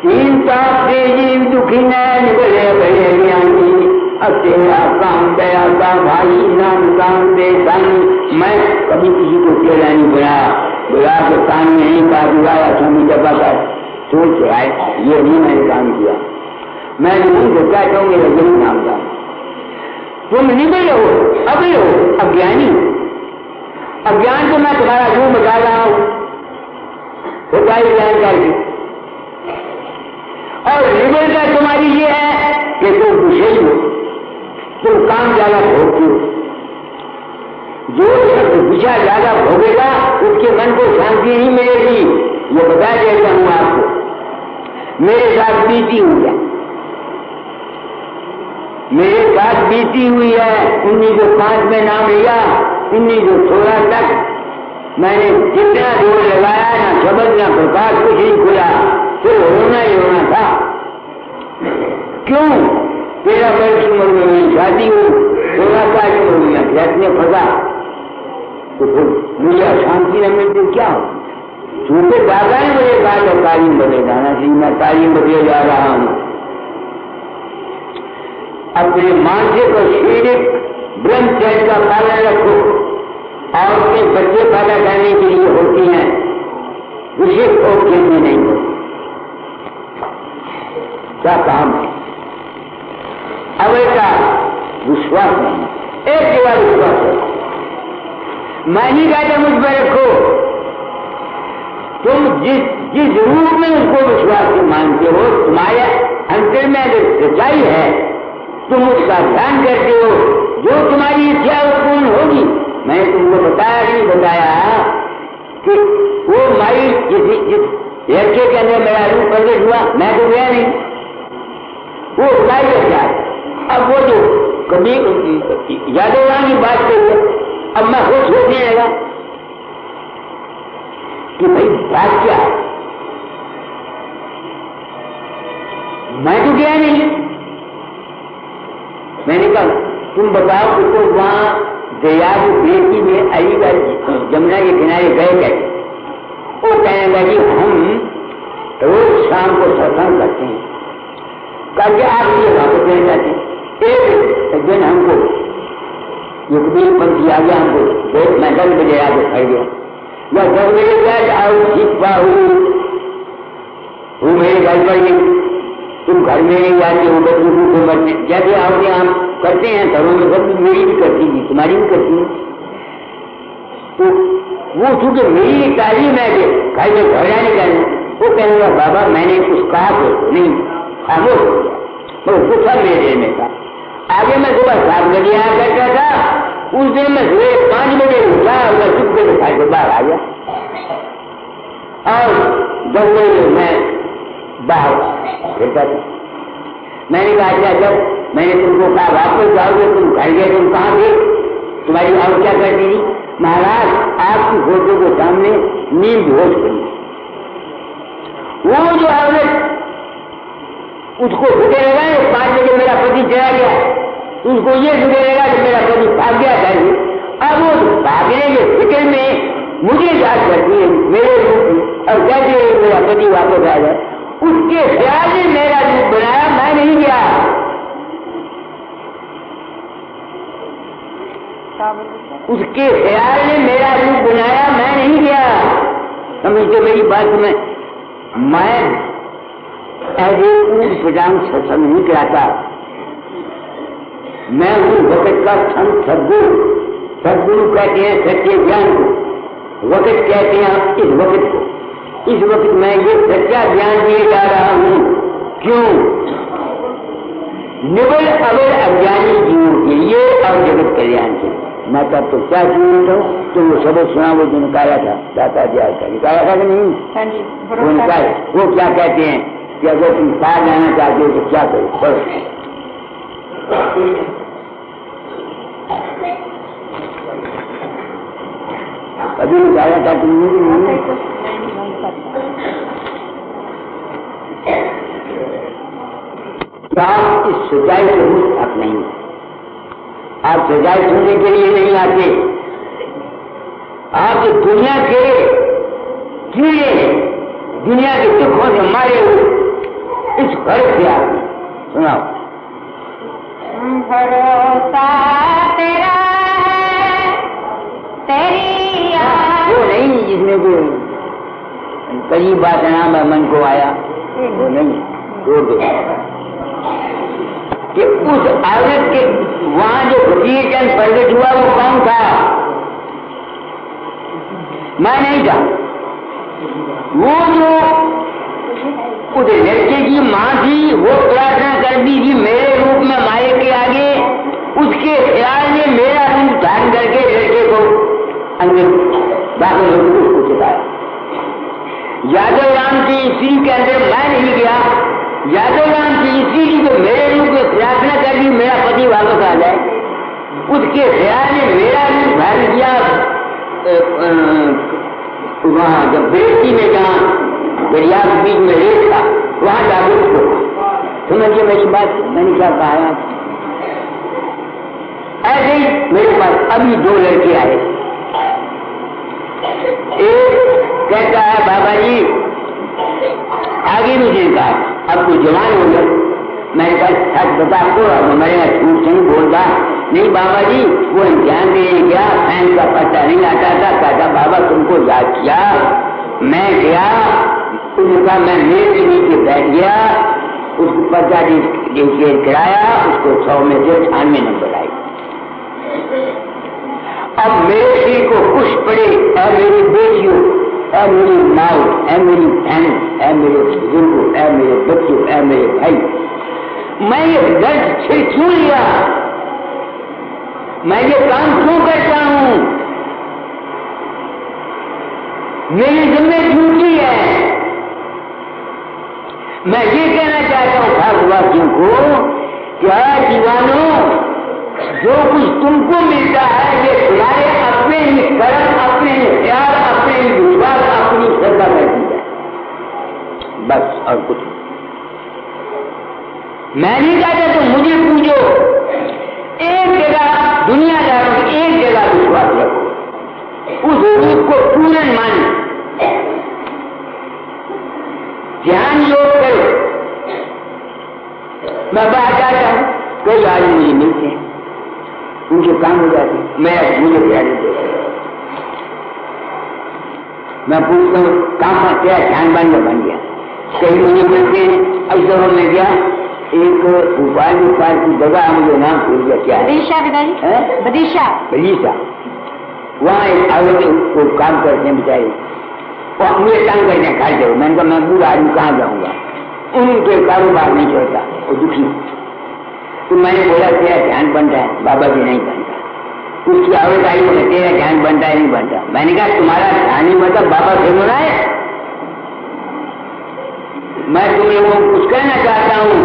तीन ताप से जीव दुखी न निकले बड़े ज्ञानी, अब तेरा काम दया का भाई नाम काम दे सानी। मैं कभी किसी को केला नहीं बनाया, बुरा के कान में नहीं कहा बुलाया स्वामी जबा का सोच आए, ये नहीं मैंने काम किया। मैं नहीं क्या कहूँ मेरा जरूर नाम था। तुम निकल हो, अभी हो अज्ञानी हो। अज्ञान को मैं तुम्हारा यूं बता रहा हूं, होता ही ज्ञान करके। और निबलता तुम्हारी ये है कि तुम विषय हो, तुम काम ज्यादा भोगते हो। जो शब्द विषय ज्यादा भोगेगा उसके मन को शांति नहीं मिलेगी। ये बता देता हूं आपको, मेरे साथ बीती हुई है, मेरे साथ बीती हुई है। 1905 में नाम लिया, 1916 तक मैंने जितना जोर लगाया ना शब्द ना प्रकाश कुछ नहीं खुला, फिर होना ही होना था। क्यों? 13 वर्ष उम्र में मेरी शादी हुई, 16 साल की उम्र में फ्लैट में फंसा, तो फिर मुझे अशांति न मिलती क्या हो। छोटे दादा ने मुझे कहा था तालीम बदले जाना चाहिए, मैं तालीम बदले जा रहा हूँ। अपने मानसिक और शारीरिक ब्रह्मचर्य का पालन रखो और अपने बच्चे पैदा करने के लिए होती हैं, विशेष और खेती नहीं हो। क्या काम है? अब ऐसा विश्वास नहीं, एक जगह विश्वास है। मैं नहीं कहता मुझ पर रखो, तुम जिस रूप में उसको विश्वास से मानते हो, तुम्हारे अंतर में अगर सच्चाई है तुम उसका ध्यान करते हो, जो तुम्हारी इच्छा पूर्ण होगी। मैंने तुमको बताया नहीं बताया कि वो माई जिस लड़के के अंदर मेरा रूप प्रकट हुआ, मैं तो गया नहीं, वो बताई क्या। अब वो जो कभी यादव की बात कही, अब मैं खुद सोचने लगा कि भाई बात क्या है। मैं तो गया नहीं, मैंने कहा तुम बताओ कि तो वहां दरिया की बेटी में अलीगढ़ जमुना के किनारे गए कैसे। वो कहने लगी हम रोज शाम को सत्संग करते हैं, करके आप ये वापस लेना चाहते हैं। एक दिन हमको युगबीर पंथी आ गया, हमको मैं 10 बजे आगे खड़ गया, मैं 10 बजे गया आओ सीखवा हूँ मेरे घर पर गई, तुम घर में नहीं जाते हो, बच्चों को मरते जैसे आओगे हम करते हैं घरों में, सब मेरी भी करती थी, तुम्हारी भी करती है। तो वो चूंकि मेरी तालीम है कि घर में झगड़ा नहीं करना, वो कहने लगा बाबा मैंने कुछ कहा तो नहीं, खामोश हो गया, वो पूछा मेरे में था। आगे मैं सुबह 7 बजे आया करता था, उस दिन मैं सुबह 5 बजे उठा और मैं चुप के खाई के बाहर आ गया, और 10 बजे मैं बाहर फिरता था। मैंने कहा अच्छा जब मैंने तुमको कहा वापस जाओगे, तुम घर गए, तुम कहाँ थे, तुम्हारी और क्या करती थी? महाराज आपकी फोटो के सामने नींद होश बनी, वो जो औरत उसको सुधेरेगा 5 बजे मेरा पति चला गया, उसको ये सुधेरेगा कि मेरा पति भाग गया था। अब वो भागने के फिक्र में मुझे याद करती है मेरे रूप में, और कैसे मेरा पति वापस आ जाए, उसके ख्याल ने मेरा रूप बनाया, मैं नहीं गया। उसके ख्याल ने मेरा रूप बनाया, मैं नहीं गया। समझते मेरी बात में? मैं ऐसे ऊट पटांग सत्संग नहीं कराता, मैं उस वक़्त का संत सदगुरु कहते हैं सच्चे ज्ञान को, वक़्त कहते हैं इस वक़्त को। इस वक़्त मैं ये सच्चा ज्ञान दिए जा रहा हूँ, क्यों? निबल अवल अज्ञानी जीवों के लिए और जगत कल्याण के लिए। मैं तब तो क्या जीवित हूँ, तो वो सबक सुना, वो जो निकाला था दाता दयाल का, निकाला था कि नहीं? वो निकाले, वो क्या कहते हैं कि अगर तुम पार जाना चाहते हो तो क्या करो, कभी निकाला था तुमने? आप इस सच्चाई से मुस्तक नहीं, आप सच्चाई सुनने के लिए नहीं आते, आप दुनिया के कीड़े, दुनिया के दुखों से मारे हुए इस घर से आते। सुनाओ। भरोसा तेरा है, तेरी याद। वो नहीं जिसमें कोई करीब बात नाम है मन को आया, वो नहीं, छोड़ दो। कि उस औरत के वहां जो भतीजन प्रकट हुआ वो कौन था? मैं नहीं था। वो जो उस लड़के की मां थी, वो प्रार्थना करती थी मेरे रूप में माए के आगे, उसके ख्याल ने मेरा रूप धारण करके लड़के को अंदर दाखिल होकर उसको सिखाया। यादव राम की स्त्री के अंदर मैं नहीं गया, यादव राम की स्त्री की तो मेरे रूप में प्रार्थना कर दी मेरा पति वापस आ जाए, उसके ख्याल ने मेरा रूप धारण किया। वहां जब बेटी में जहाँ दरिया के बीच में रेत था, वहां जाकर उसको समझिए मेरी बात, मैंने क्या कहा। ऐसे ही मेरे पास अभी 2 लड़के आए, एक कहता है बाबा जी आगे भी दिन का अब तो जवान हो गया, मैंने कहा सच बता को, हमारे यहाँ झूठ नहीं बोलता। नहीं बाबा जी वो ध्यान देने गया, फैन का पता नहीं आता था, कहता बाबा तुमको याद किया, मैं गया, उसने कहा मैं मेरे के नीचे बैठ गया, उसको 50 कराया, उसको 100 में से 98 नंबर आई। अब मेरे सिर को खुश पड़े, और मेरी बेटियों, और मेरी माओ, और मेरी बहन, और मेरे बुजुर्गों, और मेरे बच्चों, और मेरे भाई, मैं ये दर्द छिड़ क्यों लिया, मैं ये काम क्यों करता हूं, मेरी जिम्मेदारी झूठी है। मैं ये कहना चाहता हूं भारतवासियों को, क्या दीवानों, जो कुछ तुमको मिलता है ये तुम्हारे अपने ही कर्म, अपने ही ख्याल, अपने ही विश्वास, अपनी श्रद्धा करती है, बस और कुछ। मैं नहीं चाहता तो मुझे पूछो, एक जगह दुनियादारों एक जगह विश्वास रखो, उस रूप को पूर्ण माने, ध्यान योग करो। मैं बाहर जाता हूँ, कई आदमी मुझे मिलते हैं, उनके काम हो जाते हैं, मुझे ध्यान दे। मैं पूछता हूँ काम पर क्या ध्यान बन गया। कई मुझे मिलते हैं, ऐसा होने गया एक भोपाल की जगह, मुझे नाम भूल गया क्या है, बदीशा। वहाँ एक आगे को काम करते हैं बेचारे, और मुझे तंग करते हैं, खाते हो। मैंने कहा मैं बूढ़ा आदमी कहाँ जाऊंगा, उनके कारोबार नहीं चलता, वो दुखी। तो मैंने बोला तेरा ध्यान बनता है, बाबा जी नहीं बनता। उसकी आवत आई बोले तेरा ध्यान बनता है, नहीं बनता। मैंने कहा तुम्हारा ध्यान ही मतलब बाबा से बोला है। मैं तुम लोगों को कुछ कहना चाहता हूँ,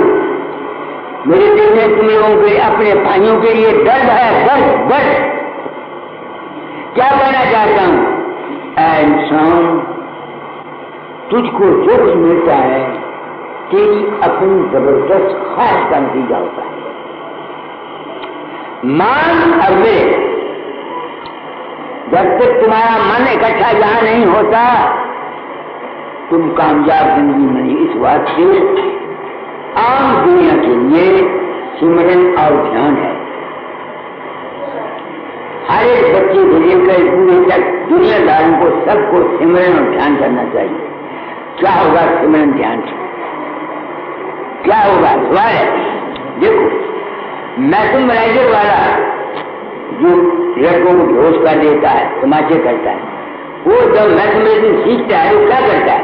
मेरे दिल में तुम लोगों के अपने भाइयों के लिए दर्द है, दर्द। क्या कहना चाहता हूँ, इंसान तुझको जो कुछ मिलता है तेरी अपनी जबरदस्त ख्वाहिश का नतीजा होता है। मान अगले जब तक तुम्हारा मन इकट्ठा जहां नहीं होता तुम कामयाब जिंदगी नहीं। इस बात से आम दुनिया के लिए सिमरन और ध्यान है। हर एक बच्चे को लेकर पूरे तक दुनियादारों को सबको सिमरन और ध्यान करना चाहिए। क्या होगा सिमरन ध्यान से, क्या होगा सवाल है। देखो मैथमेटिक्स वाला जो लड़कों को बेहोश कर देता है, तमाचे करता है, वो जब मैथमेटिक्स सीखता है वो क्या करता है,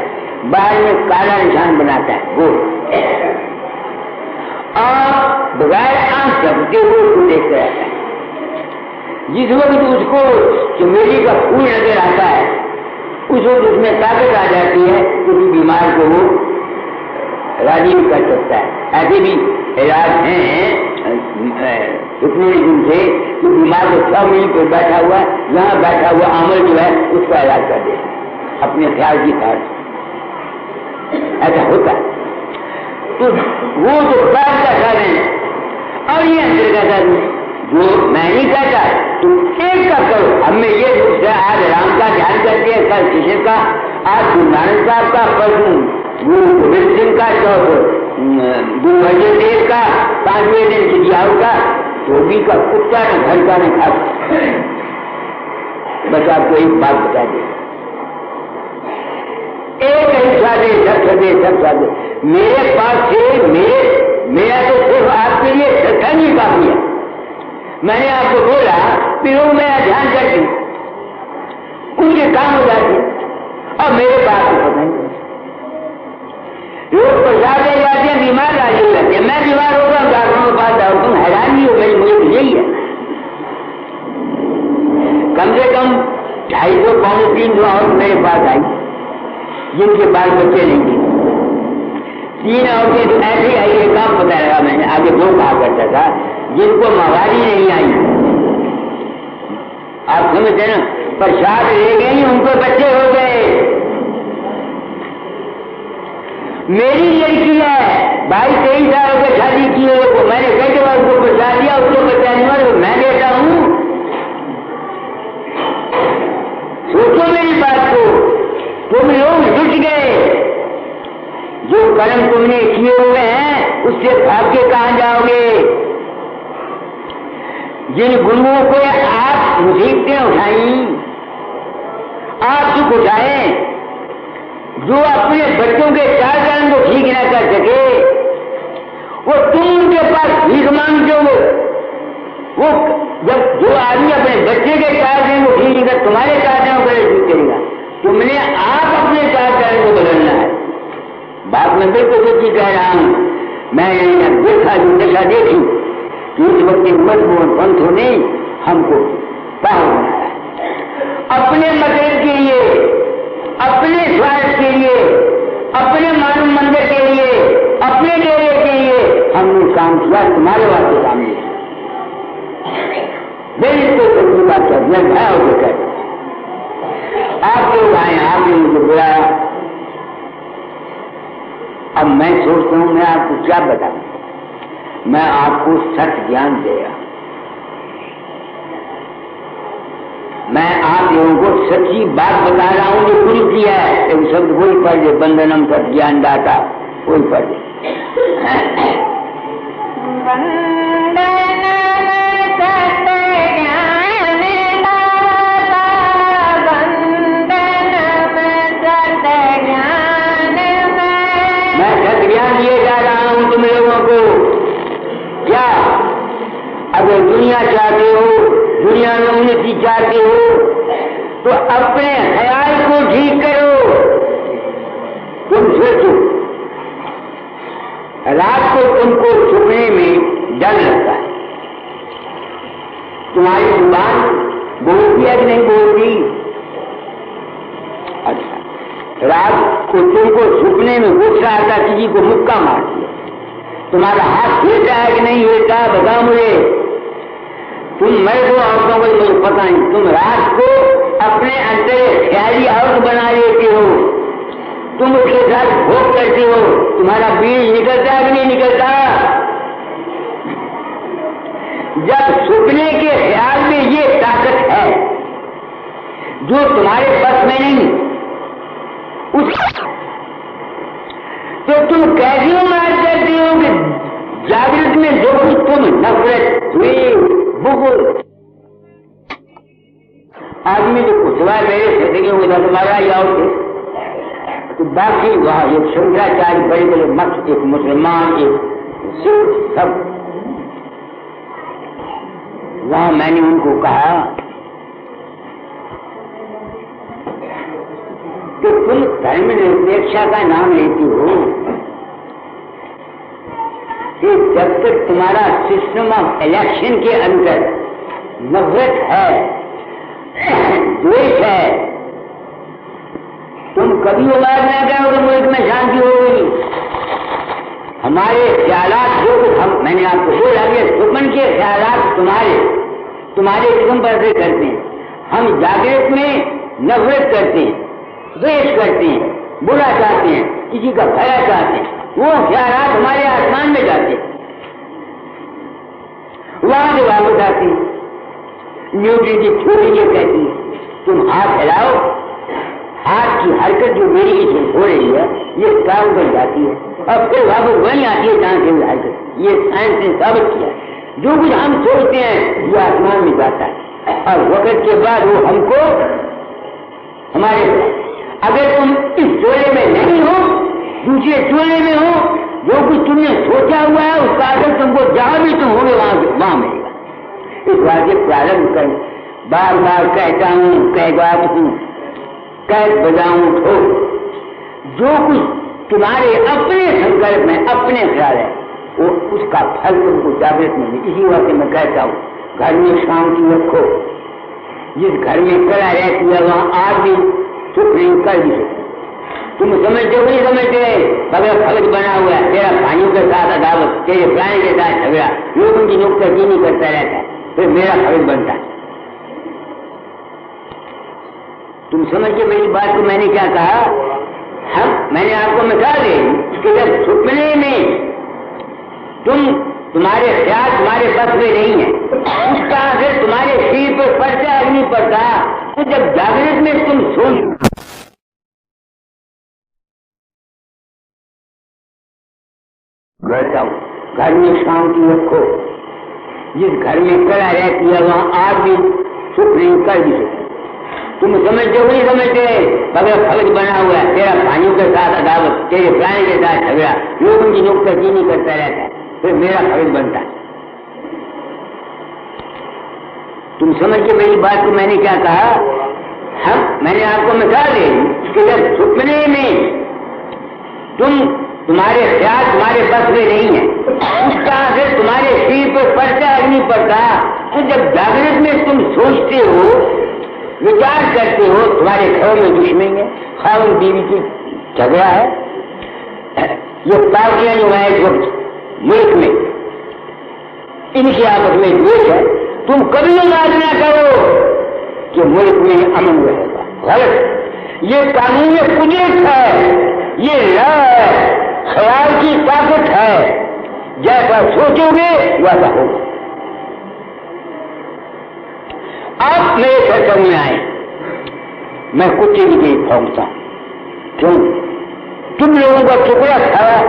बाहर में काला निशान बनाता है वो, और बगैर आंख झपके वो उसको देखते रहता है। जिस वक्त उसको चमेली का फूल नजर आता है उस वक्त उसमें ताकत आ जाती है, किसी बीमार को वो राजी भी कर सकता है। ऐसे भी इलाज हैं हिप्नोटिज्म से, तो बीमार को 6 मिनट पर बैठा हुआ, यहाँ बैठा हुआ आमल जो है उसका इलाज कर दे अपने ख्याल की तार। ऐसा होता है। तो वो जो बात का साधन है और ये अंदर का साधन है, जो मैं नहीं कहता तुम एक का करो। हमें ये दुख है, आज राम का ध्यान करते हैं, कल कृष्ण का, आज गुरु नानक साहब का, परसों गुरु गोविंद सिंह का, गुरु अर्जन देव का, 5वें दिन सिद्धियाऊ का, धोबी का कुत्ता ने घर का नहीं खा। बस आपको एक बात बता दे, एक हिस्सा दे, सब साधे। मेरे पास से मेरा तो सिर्फ आपके लिए श्रद्धा नहीं काफी है। मैंने आपको बोला कि लोग मेरा ध्यान करते, उनके काम हो जाते, और मेरे पास तो पता नहीं। लोग प्रसाद ले जाते हैं, बीमार राजी हो जाते हैं। मैं बीमार होगा डॉक्टरों के पास जाऊँ, तुम हैरान नहीं हो गई, मुझे तो यही है। कम से कम 250 पौने 300 और मेरे पास आई जिनके बाल बच्चे नहीं थे। 3 औरतें तो ऐसे ही आई, एक काम पता लगा मैंने, आगे 2 कहा करता था, जिनको मवाली नहीं आई। आप समझते ना, प्रसाद ले गई, उनको बच्चे हो गए। मेरी लड़की है, 22-23 साल की शादी की है, वो मैंने कई बार उसको प्रसाद दिया, उसको बच्चा नहीं हुआ, मैं देता हूं। सोचो मेरी बात को, तुम लोग जुट गए। जो कर्म तुमने किए हुए हैं उससे भाग के कहां जाओगे। जिन गुरुओं को आप मुसीबतें उठाई, आप सुख उठाए, जो अपने बच्चों के चाल चलन को ठीक न कर सके, वो तुम उनके पास भीख मांगते हो। वो जब जो आदमी अपने बच्चे के चाल चलन को ठीक नहीं कर, तुम्हारे चाल चलन को ठीक करेगा। तुमने आप अपने चाल चलन को बदलना है। बात में बिल्कुल सच्ची कह रहा हूं। मैंने देखा जो दशा देखी कि उस वक्त मजबूत पंथों ने हमको पागल बनाया, अपने मतलब के लिए, अपने स्वार्थ के लिए, अपने मानव मंदिर के लिए, अपने डेरे के लिए हमने काम किया। तुम्हारे वास्ते काम किया। बिल्कुल सच्ची बात है। मैं भया होकर आप लोग आए, आपने मुझे बुलाया। अब मैं सोचता हूं मैं आपको क्या बताऊं, मैं आपको सत्य ज्ञान दे रहा। मैं आप लोगों को सच्ची बात बता रहा हूँ जो गुरु किया है। एक शब्द वही पढ़ दे, बंदनम सत ज्ञान दाता, वही पढ़ दे। मैं सत ज्ञान दिए जा रहा हूँ तुम लोगों को। क्या अगर दुनिया चाहते हो, दुनिया में उन्नति चाहते हो, तो अपने ख्याल को ठीक करो। तुम सोचो, रात को तुमको छुपने में डर लगता है। तुम्हारी जुबान बोलती है कि नहीं बोलती? अच्छा, रात को तुमको छुपने में गुस्सा आता, किसी को मुक्का मारती है। तुम्हारा हाथ हिलता है कि नहीं हिलता? बताओ मुझे। तुम मेरे को औरतों को मुझे पता नहीं, तुम रात को अपने अंदर ख्याली औरत बना लेते हो, तुम उसके साथ भोग करते हो। तुम्हारा बीज निकलता है कि नहीं निकलता? जब सुपने के ख्याल में ये ताकत है जो तुम्हारे बस में नहीं, तो तुम कैसे उम्मीद करते हो कि जागृत में जो कुछ तुम नफरत हुई, बुगुल, आदमी जो कुछवा मेरे जिंदगी में था तुम्हारा या तो बाकी वहां एक शंकराचार्य, बड़े बड़े मत, एक मुसलमान, एक सिख, सब वहां मैंने उनको कहा कि तुम धर्म निरपेक्षा का नाम लेती हो कि जब तक तुम्हारा सिस्टम ऑफ इलेक्शन के अंदर नफरत है, द्वेष है, तुम कभी उम्मीद न करो कि मुल्क में शांति होगी। हमारे ख्यालात जो कुछ हम, मैंने आपको बोला कि सुपन के ख्यालात तुम्हारे किस्म पर से करते हैं। हम जागृत में नफरत करते हैं, द्वेष करते हैं, बुरा चाहते हैं, किसी का भला चाहते हैं। वो ख्यालात हमारे आसमान में जाते हैं, वहां से वापस आते हैं। न्यूटन की थ्योरी ये कहती है, तुम हाथ हिलाओ, हाथ की हरकत जो मेरी इसमें हो रही है ये काम बन जाती है और फिर वापस वहीं आती है जहां से वो हरकत। ये साइंस ने साबित किया। जो कुछ हम सोचते हैं ये आसमान में जाता है और वक्त के बाद वो हमको हमारे, अगर तुम इस जोड़े में नहीं हो, दूसरे जोड़े में हो, जो कुछ तुमने सोचा हुआ है उसका अगर तुमको जहां भी तुम होगे वहां मिलेगा। इस बात से प्रारंभ कर, बार बार कहता हूं, कई बात हूं, कैद बजाऊं ठोक, जो कुछ तुम्हारे अपने संकल्प में, अपने ख्याल है, वो उसका फल तुमको जागृत मिले। इसी वजह से मैं कहता हूं, घर में शांति रखो। जिस घर में कला रहती है वहां आज भी सुख नहीं कर भी सकते। तुम समझते हो नहीं समझते? अगर फर्ज बना हुआ है, तेरा भाइयों के साथ अदावत, तेरे प्राणी के साथ झगड़ा, लोगों की नुक्ताचीनी करता रहता है, फिर मेरा फर्ज बनता है। तुम समझिए मेरी बात को। मैंने क्या कहा? मैंने आपको मिसाल दी कि जब सुपने में तुम्हारे ख्याल तुम्हारे बस में नहीं है, उसका असर तुम्हारे शरीर पर पड़ता है, नहीं पड़ता। तो जब जागृत में तुम सोच, घर में शांति रखो। जिस घर में कला रहती है वहां आज भी सुख नहीं कर भी सकते। तुम समझते हो नहीं समझते? अगर फर्ज बना हुआ है, तेरा भाइयों के साथ अदावत, तेरे प्राणी के साथ झगड़ा, लोगों की नुक्ताचीनी करता रहता है, फिर मेरा फर्ज बनता है। तुम समझिए मेरी बात को। मैंने क्या कहा? मैंने आपको मिसाल दी कि जब सुपने में तुम्हारे ख्याल तुम्हारे बस में नहीं है, उसका असर तुम्हारे शरीर पर पड़ता है, नहीं पड़ता। तो जब जागृत में तुम सोचते हो, विचार करते हो, तुम्हारे घरों में दुश्मनी है, खावन बीवी की झगड़ा है, ये पार्टियां जो है इस वक्त मुल्क में, इनकी आपस में द्वेष है। तुम कभी याद ना करो कि मुल्क में अमन रहेगा। गलत। ये कानून कुदरत है, ये लॉ है, ख्याल की ताकत है। जैसा सोचोगे वैसा होगा। आप मेरे सत्संग में आए, मैं कुत्ते की तरह भौंकता हूं। क्यों? तुम लोगों का टुकड़ा खाया,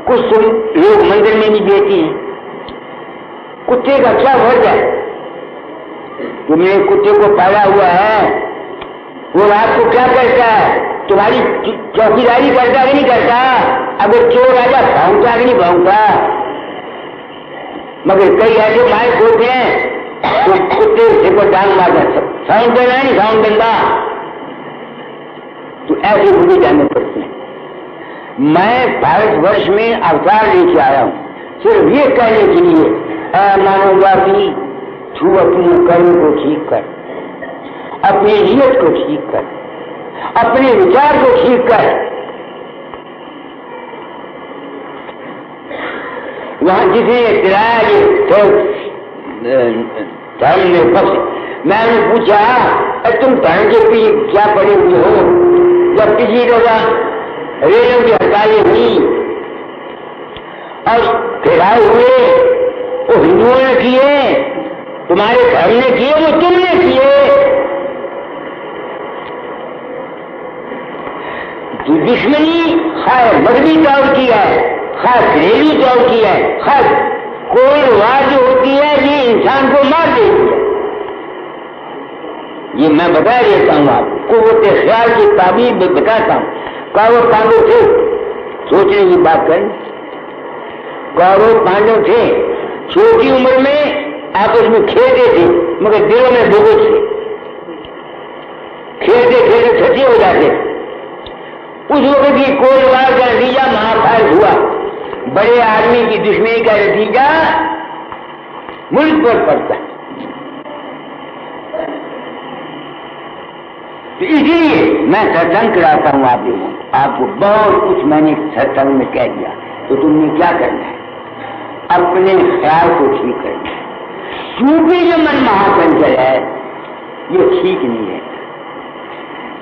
कुछ तुम लोग मंदिर में भी देती हैं। कुत्ते का क्या फर्ज है? तुमने कुत्ते को पाला हुआ है, वो रात को क्या करता है? तुम्हारी चौकीदारी करता कि नहीं करता? अगर चोर आजा भौंकता कि नहीं भौंकता? मगर कई ऐसे मालिक होते हैं तो कुत्ते से को डांग मारता, साउंड देना नहीं, साउंड देना, तो ऐसे बुरी जाने पड़ते हैं। मैं भारतवर्ष में अवतार लेके आया हूं सिर्फ ये कहने के लिए, मानववादी तू अपने कर्म को ठीक कर, अपनी नियत को ठीक कर, अपने विचार को ठीक कर। वहां जिसे किराया ये धर्म निरपक्ष, मैंने पूछा तुम धर्म के पीछे क्या पड़े हुए हो? जब किसी जगह रेलों की हड़तालें हुई और घिराए हुए वो हिंदुओं ने किए, तुम्हारे घर ने किए, वो तुमने किए। दुश्मनी खाए मजहबी तौर की है, खास घरेलू तौर की है, खास कोई वार जो होती है ये इंसान को मार देती है। ये मैं बता देता हूँ आपको, वो ख्याल की ताबीर में बताता हूँ। कौरव पांडव थे, सोचने की बात करें, कौरव पांडव थे, छोटी उम्र में आपस में खेलते थे मगर दिलों में बुग़्ज़ थे, खेलते खेलते सच्चे हो जाते। उस वक्त की कोई वार का नतीजा महाभारत हुआ, बड़े आदमी की दुश्मनी का नतीजा मुल्क पर पड़ता है। तो इसलिए मैं सत्संग कराता हूं आप लोगों, आपको बहुत कुछ मैंने सत्संग में कह दिया, तो तुमने क्या करना है? अपने ख्याल को ठीक करना है। क्योंकि जो मन महाचंचल है ये ठीक नहीं है,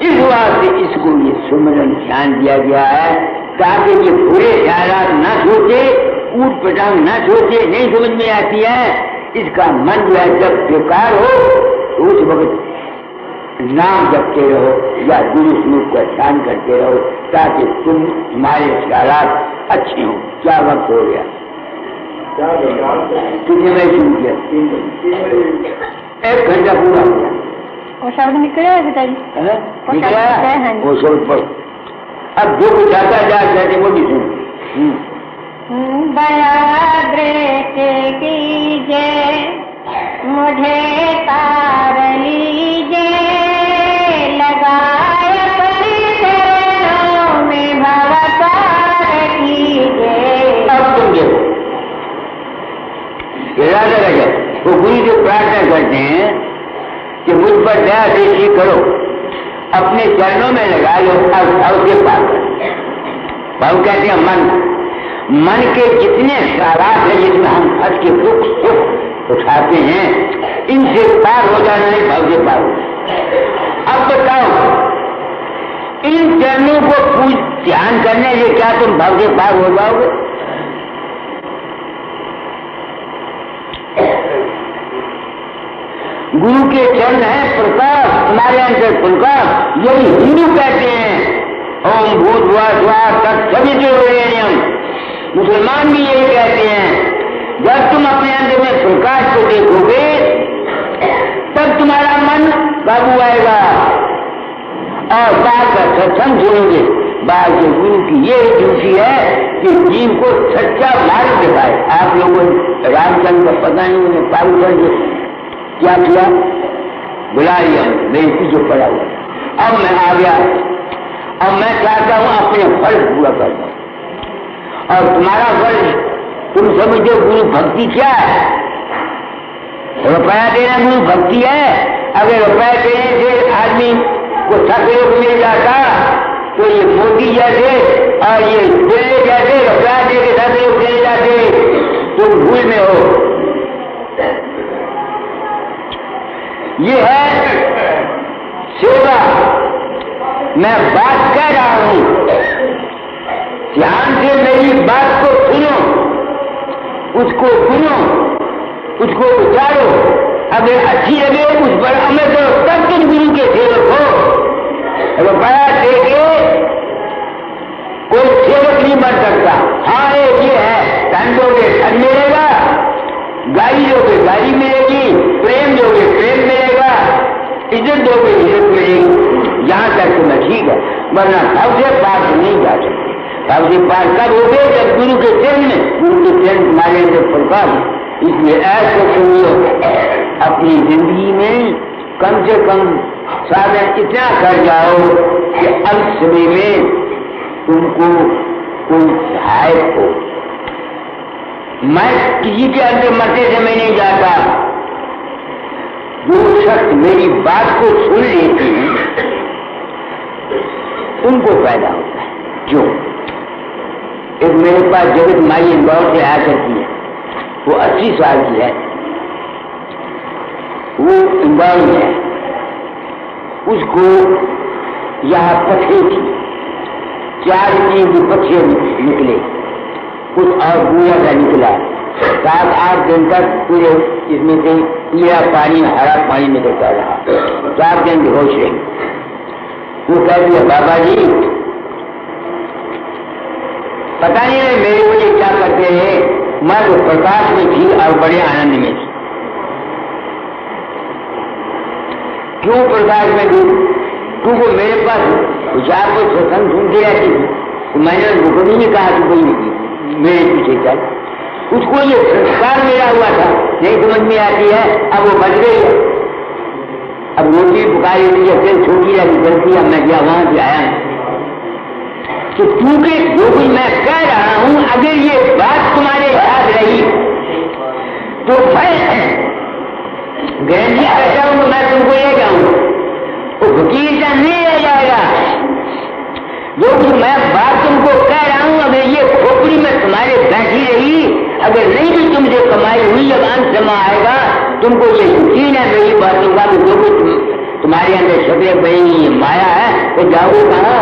इस वास्ते इसको ये सुमरन ध्यान दिया गया है ताकि ये बुरे ख्यालात ना सोचे, ऊट पटांग ना सोचे, नहीं समझ में आती है। इसका मन जो है जब बेकार हो तो उस वक्त नाम जपते रहो या गुरु स्वरूप का ध्यान करते रहो ताकि तुम्हारे ख्यालात अच्छे हों। क्या वक्त हो गया? कितने में शुरू किया? 1 घंटा पूरा हो गया। वो शब्द निकले है पिताजी? निकला है वो शब्द पर। अब जो कुछ आता जाते वो भी सुन। दया दृष्टि कीजिए, मुझे तार लीजिए, लगाए अपने चरणों में भव पार कीजिए। अब तुम देखो, इरादा रखे, वो गुरु जो प्रार्थना करते हैं कि मुझ पर दया दृष्टि करो, अपने चरणों में लगा लो और से पार करो। हम कहते हैं मन के जितने ख्यालात हैं जिसमें हम फंस के दुख सुख उठाते हैं, इनसे पार हो जाना है, भाव से पार हो। अब बताओ, इन चरणों को ध्यान करने से क्या तुम भाव से पार हो जाओगे? गुरु के चरण है प्रकाश, हमारे अंदर प्रकाश, यही हिंदू कहते हैं। ओम भूर्भुवः स्वः तत्सवितुर्वरेण्यम्। मुसलमान भी यही कहते हैं। जब तुम अपने अंदर में प्रकाश को देखोगे तब तुम्हारा मन काबू आएगा और बात का सत्संग सुनोगे। बात के गुरु की ये ड्यूटी है कि जीव को सच्चा मार्ग दिखाए। आप लोगों ने रामचंद्र का पता नहीं उन्हें पागल करके क्या किया, बुला लिया, मेरे पीछे पड़ा हुआ। अब मैं आ गया, अब मैं चाहता हूं अपने फर्ज पूरा करना। और तुम्हारा फर्ज, तुम समझो गुरु भक्ति क्या है? रुपया देना गुरु भक्ति है। अगर रुपया देने से आदमी को सहयोग मिल जाता तो ये मोदी जैसे और ये दिल्ली जैसे रुपया दे के सहयोग मिल जाते। तुम भूल में हो। ये है सेवा। मैं बात कह रहा हूं, ध्यान से मेरी बात को सुनो, उसको सुनो, उसको विचारो। अगर अच्छी लगे उस पर अमल करो, तब तुम गुरु के सेवक रुपया देके कोई सेवक नहीं बन सकता। हाँ एक ये है, धन दोगे धन मिलेगा, गाड़ी दोगे गाड़ी मिलेगी, प्रेम दोगे प्रेम मिलेगा, इज्जत दोगे इज्जत मिलेगी, यहाँ तक तो मैं ठीक है, वरना सबसे पास नहीं जा सकते। सबसे पास कब हो गए जब गुरु के चरण में, गुरु के चरण तुम्हारे अंदर प्रकाश। इसलिए ऐसे सुनियो अपनी जिंदगी में कम से कम साधन इतना कर जाओ कि अंत समय में तुमको कोई सहायक हो। मैं किसी के अंदर मरते समय नहीं जाता, जो शख्स मेरी बात को सुन लेते हैं उनको फायदा होता है। क्यों? एक मेरे पास जगत माई इंदौर से आया करती है, वो 80 साल की है, वो इंदौर में है, उसको यहाँ पथे थी, 4 दिन के पथे निकले, कुछ और बुआ का निकला, 7-8 दिन तक पूरे इसमें से पीला पानी हरा पानी निकलता रहा, 4 दिन बेहोश रहे। वो कह दिया बाबा जी पता नहीं है मेरे मुझे क्या करते हैं, मैं तो प्रकाश में थी और बड़े आनंद में थी। क्यों प्रकाश में थी? क्योंकि मेरे पास विचार को सत्संग सुनती रहती थी, तो मैंने उनको कभी नहीं कहा कि कोई मेरे पीछे चल। उसको ये संस्कार मिला हुआ था, नहीं समझ में आती है, अब वो बच गई है। अब रोटी पकाई हुई है, फिर छोटी लगी गलती, अब मैं गया वहां से आया। तो क्योंकि जो कुछ मैं कह रहा हूं अगर ये बात तुम्हारे याद रही तो मैं गारंटी करता हूं मैं तुमको ले जाऊंगा, वो फकीर का नहीं ले जाएगा। जो कुछ मैं बात तुमको कह रहा हूं अगर ये खोपड़ी में तुम्हारे बैठी रही, अगर नहीं भी तुमसे कमाई हुई, जब अंत समय आएगा तुमको ये यकीन है मेरी बातों का, जो कुछ तुम्हारे अंदर शक्ल बनी माया है तो जाओगे कहाँ?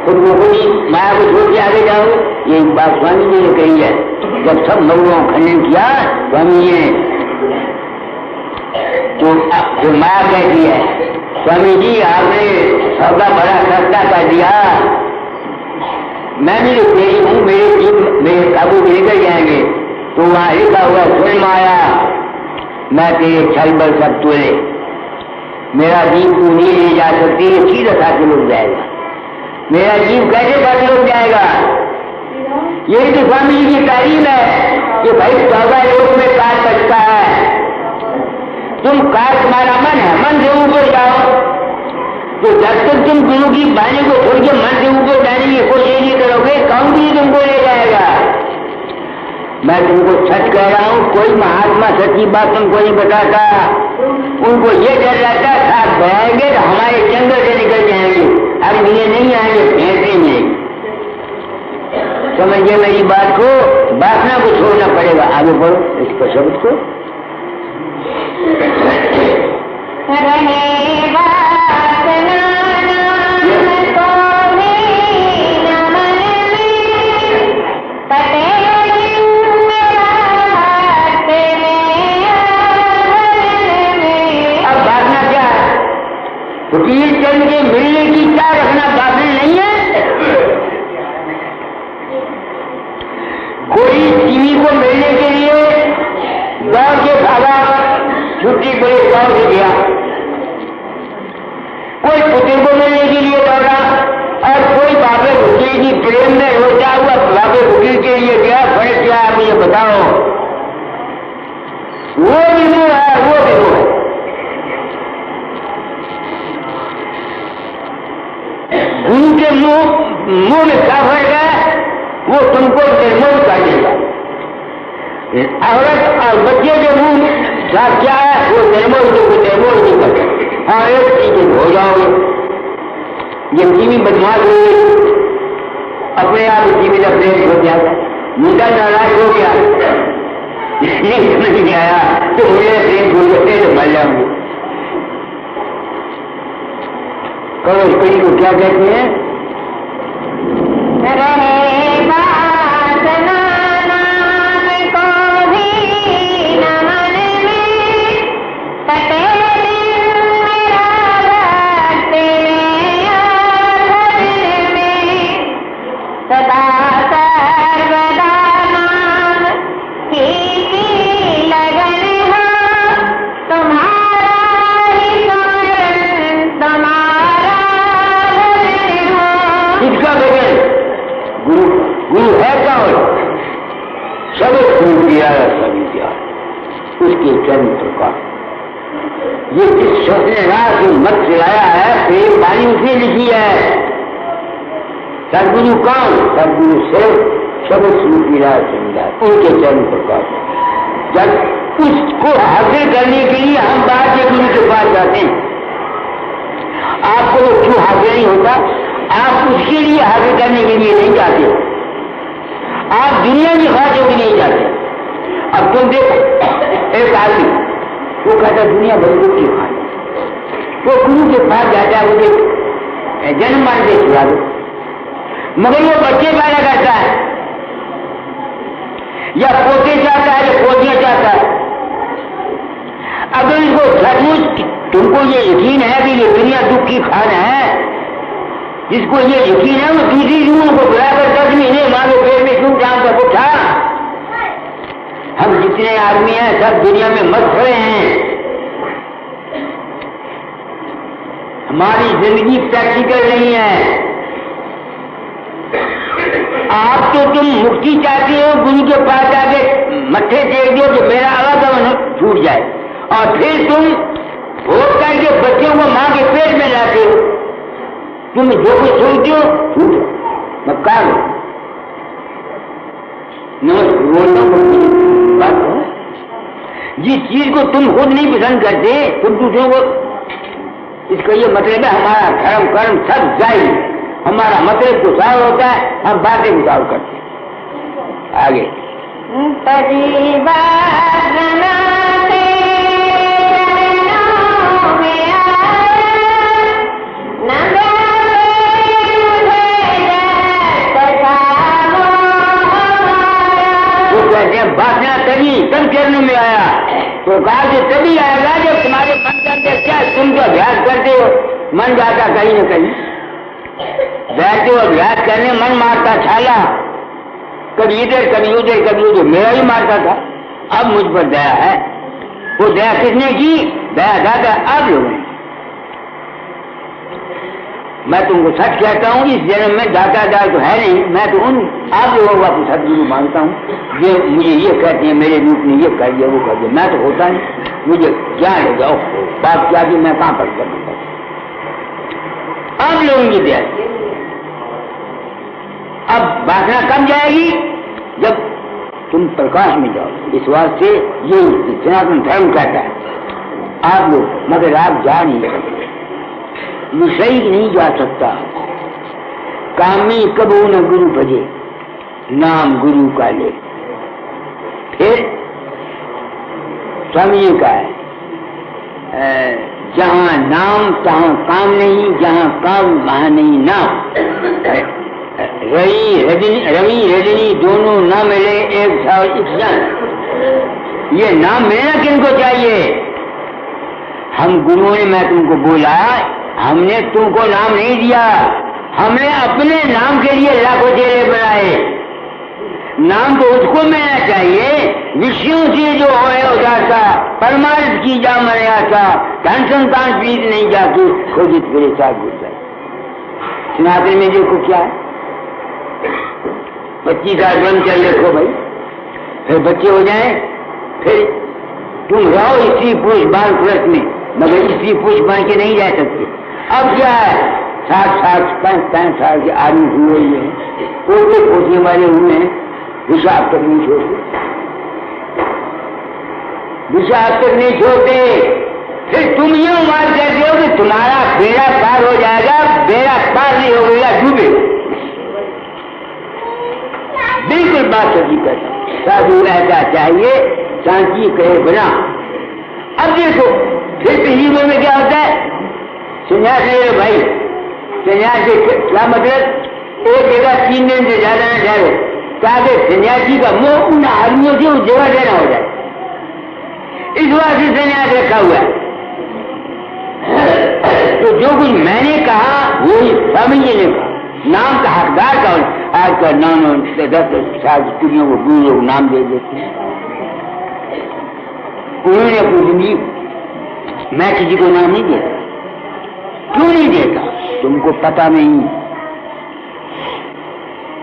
खुद को कोई माया को छोड़ के आगे जाओ। ये बात स्वामी जी ने कही है, जब सब मरुओं खंडन किया स्वामी जी ने, तो माया कहती है स्वामी जी आपने सौदा बड़ा सस्ता कर दिया, मैं भी तो तेरी हूँ, मेरे काबू में निकल जाएंगे। तो वहां लिखा हुआ सुन माया मैं तेरे छल बल सब तोड़े, मेरा जीव तू नहीं ले जा सकती, ये सीधा साथ लुट जाएगा, मेरा जीव कैसे बंद हो जाएगा। यही तो स्वामी जी की तारीफ है कि भाई 14 लोक में कार बचता है, तुम कार तुम्हारा मन है, मन से ऊपर जाओ। तो जब तक तुम गुरु की वाणी को छोड़ के मन से ऊपर जाने की कोशिश नहीं करोगे, कौन भी तुमको ले जाएगा। मैं तुमको सच कह रहा हूं, कोई महात्मा सच्ची बात तुमको नहीं बताता, उनको ये डर रहता साथ जाएंगे तो हमारे जंगल से निकल जाएंगे, अब ये नहीं आएंगे फेंकते नहीं। समझिए मेरी बात को, वासना को छोड़ना पड़ेगा। आगे बढ़ो इस शब्द को। फकीर चंद के मिलने की क्या रखना बातें नहीं है। कोई चीनी को मिलने के लिए गांव के भागा छुट्टी पड़े गांव से गया, कोई पुत्र को मिलने के लिए दौड़ा, और कोई बाबे फकीर की प्रेम में रोता हुआ बाबे फकीर के लिए गया। फर्क क्या आप मुझे बताओ? वो भी वो है, वो भी वो है। गुरु के मुंह में क्या फर्क है, वो तुमको निर्मूल कर देगा। औरत और बच्चे के मुंह क्या क्या है, वो निर्मूल नहीं करते। हाँ एक चीज हो जाओगे, ये जीवी बदमाश हो गई, अपने आप जीवित अपने हो जाता, मुद्दा नाराज हो गया, नहीं समझ नहीं आया तो मुझे प्रेम भूल गए तो मर जाऊंगी। करो इस पीढ़ी को क्या कहते हैं? ये जिस शब्द ने राह जो मत चलाया है प्रेम वाणी उसने लिखी है। सदगुरु कौन? सदगुरु सिर्फ शब्द सूफी राय सुंदर, उनके चरण प्रकाश। जब उसको हासिल करने के लिए हम बाहर के गुरु के पास जाते हैं, आपको वो क्यों हासिल नहीं होता? आप उसके लिए हासिल करने के लिए नहीं जाते हो, आप दुनिया की ख्वाहिशों के लिए जाते हो। अब तुम देखो एक आदमी वो कहता दुनिया बड़ी की खान, वो गुरु के पास जाता है, मुझे जन्म मान के छुड़ा दो, मगर वो बच्चे पैदा करता है या पोते चाहता है या पोतियां चाहता है। अगर इसको सचमुच तुमको ये यकीन है कि ये दुनिया दुख की खान है, जिसको ये यकीन है वो दूसरी रूहों को बुलाकर 10 महीने माँ के पेट में क्यों जान तक उठा। हम जितने आदमी हैं सब दुनिया में मस्त खड़े हैं, हमारी जिंदगी प्रैक्टिकल नहीं है। आप तो तुम मुक्ति चाहते हो, गुरु के पास जाके मत्थे टेक दो कि मेरा आवागमन छूट जाए, और फिर तुम भोग करके बच्चों को मां के पेट में लाते हो। तुम जो कुछ सोचते हो छूटो, मैं कहा बात हो। जिस चीज को तुम खुद नहीं पसंद करते तुम दूसरों को, इसका ये मतलब है हमारा धर्म कर्म सब जाए, हमारा मतलब गुसाव होता है, हम बातें गुसाव करते हैं। आगे वासना तभी तब चरणों में आया, तो कहा कि तभी आएगा जब तुम्हारे मन के अंदर क्या, तुम जो अभ्यास करते हो मन जाता कहीं न कहीं, बैठते हो अभ्यास करने मन मारता छाला, कभी इधर कभी उधर कभी उधर, मेरा ही मारता था। अब मुझ पर दया है, वो दया किसने की? दया दादा आप लोगों ने। मैं तुमको सच कहता हूँ, इस जन्म में दाता दाल तो है नहीं, मैं तो उन आप लोगों का सदगुरु मानता हूँ जो मुझे ये कहते हैं मेरे रूप ने ये कर दिया वो कर दिया, मैं तो होता नहीं, मुझे क्या हो जाओ बात क्या कि मैं कहां पर करूंगा। आप लोगों की दया। अब वासना कम जाएगी जब तुम प्रकाश में जाओ। इस वास्ते ये सनातन धर्म कहता है आप लोग, मगर आप जा नहीं सकते, विषय नहीं जा सकता। कामी कबू न गुरु भजे, नाम गुरु का ले। फिर समझे का है, जहां नाम तहां काम नहीं, जहां काम वहां नहीं नाम। रवि रजनी दोनों ना मिले एक साल इक्जान। ये नाम मिलना किनको चाहिए? हम गुरुओं ने, मैं तुमको बोला, हमने तुमको नाम नहीं दिया, हमने अपने नाम के लिए लाखों चेहरे बनाए। नाम तो उसको मिलना चाहिए विषयों से जो है उदासा, परमार्थ की जा मर्यादा, धन संतान प्रीत नहीं जाती, खोजित मेरे साथ घुस जाए। सनातन में देखो क्या है, 25 साल ब्रह्मचर्य रखो भाई, फिर बच्चे हो जाए, फिर तुम रहो स्त्री पुरुष बाल पुरुष में, मगर स्त्री पुरुष बन के नहीं रह सकते। अब क्या है, 60-65 साल के आदमी हुए हैं, पोते पोते वाले हुए हैं, हिसाब तक नहीं छोड़ते, हिसाब तक नहीं छोड़ते। फिर तुम ये उम्मीद करते हो कि तुम्हारा बेड़ा पार हो जाएगा, बेड़ा पार नहीं हो गया, डूबे। बिल्कुल बात हकीकत है, साधु ऐसा चाहिए शांति कहे बिना। अब देखो फिर जीवन में क्या होता है, संन्यास ले लो भाई, संन्यास क्या मतलब, एक जगह 3 दिन से ज्यादा न ठहरो, ताकि सन्यासी का मोह उन आदमियों से उस जगह देना हो जाए। इस वास्ते सन्यास रखा हुआ है। तो जो कुछ मैंने कहा वो स्वामी जी ने कहा, नाम का हकदार का। आज का 9-10 साल की पीढ़ियों को गुरु लोग नाम दे देते हैं। उन्होंने अपनी जिंदगी, मैं किसी को नाम नहीं देता। क्यों नहीं देता? तुमको पता नहीं।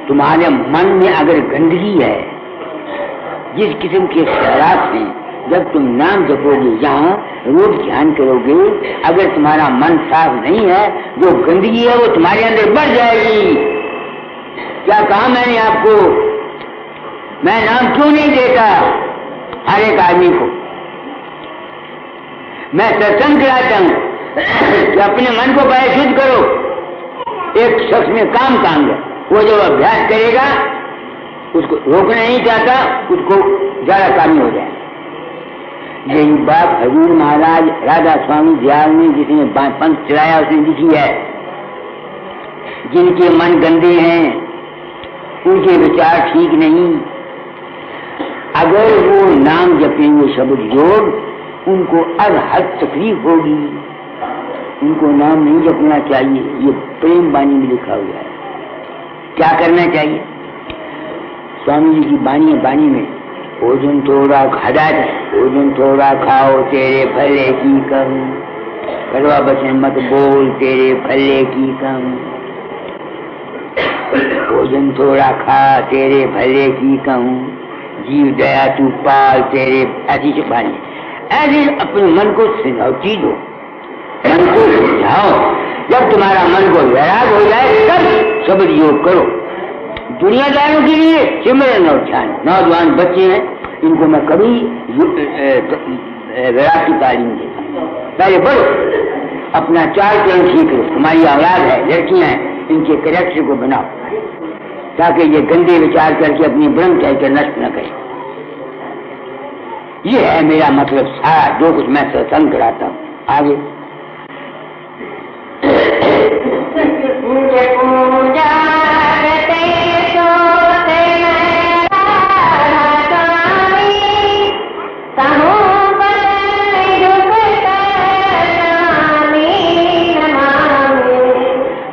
तुम्हारे मन में अगर गंदगी है, जिस किस्म के ख्यालात हैं, जब तुम नाम जपोगे, यहाँ रोज ध्यान करोगे, अगर तुम्हारा मन साफ नहीं है, जो गंदगी है वो तुम्हारे अंदर बढ़ जाएगी। क्या कहा मैंने आपको? मैं नाम क्यों नहीं देता हर एक आदमी को? मैं सत्संग कराता हूं कि अपने मन को पहले शुद्ध करो। एक शख्स में काम है, वो जब अभ्यास करेगा, उसको रोकना नहीं चाहता, उसको ज्यादा कामी हो जाए। यही बात हजूर महाराज राधा स्वामी दयाल ने, जिसने पंथ चलाया, उसने लिखी है। जिनके मन गंदे हैं, उनके विचार ठीक नहीं, अगर वो नाम जपेंगे शब्द योग, उनको अनहद तकलीफ होगी। उनको नाम नहीं जपना चाहिए, ये प्रेम वाणी में लिखा हुआ है। क्या करना चाहिए? स्वामी जी की वाणी में भोजन थोड़ा खादा है, भोजन थोड़ा खाओ तेरे भले की कम, कड़वा वचन मत बोल तेरे भले की कम, भोजन थोड़ा खा तेरे भले की कम, जीव दया तू पाल तेरे, ऐसी चुपानी। ऐसे अपने मन को सिंधौती दो, मन को समझाओ। जब तुम्हारा मन को वैराग हो जाए तब शब्द योग करो। दुनियादारों के लिए सिमरन और ध्यान। नौजवान बच्चे हैं, इनको मैं कभी वैराग की तालीम देता हूँ। पहले बढ़ो, अपना चाल चलन सीख लो। तुम्हारी औलाद है, लड़कियां हैं, इनके कैरेक्टर को बनाओ, ताकि ये गंदे विचार करके अपनी ब्रह्मचर्य को नष्ट न करें। ये है मेरा मतलब सारा, जो कुछ मैं सत्संग कराता हूँ। आगे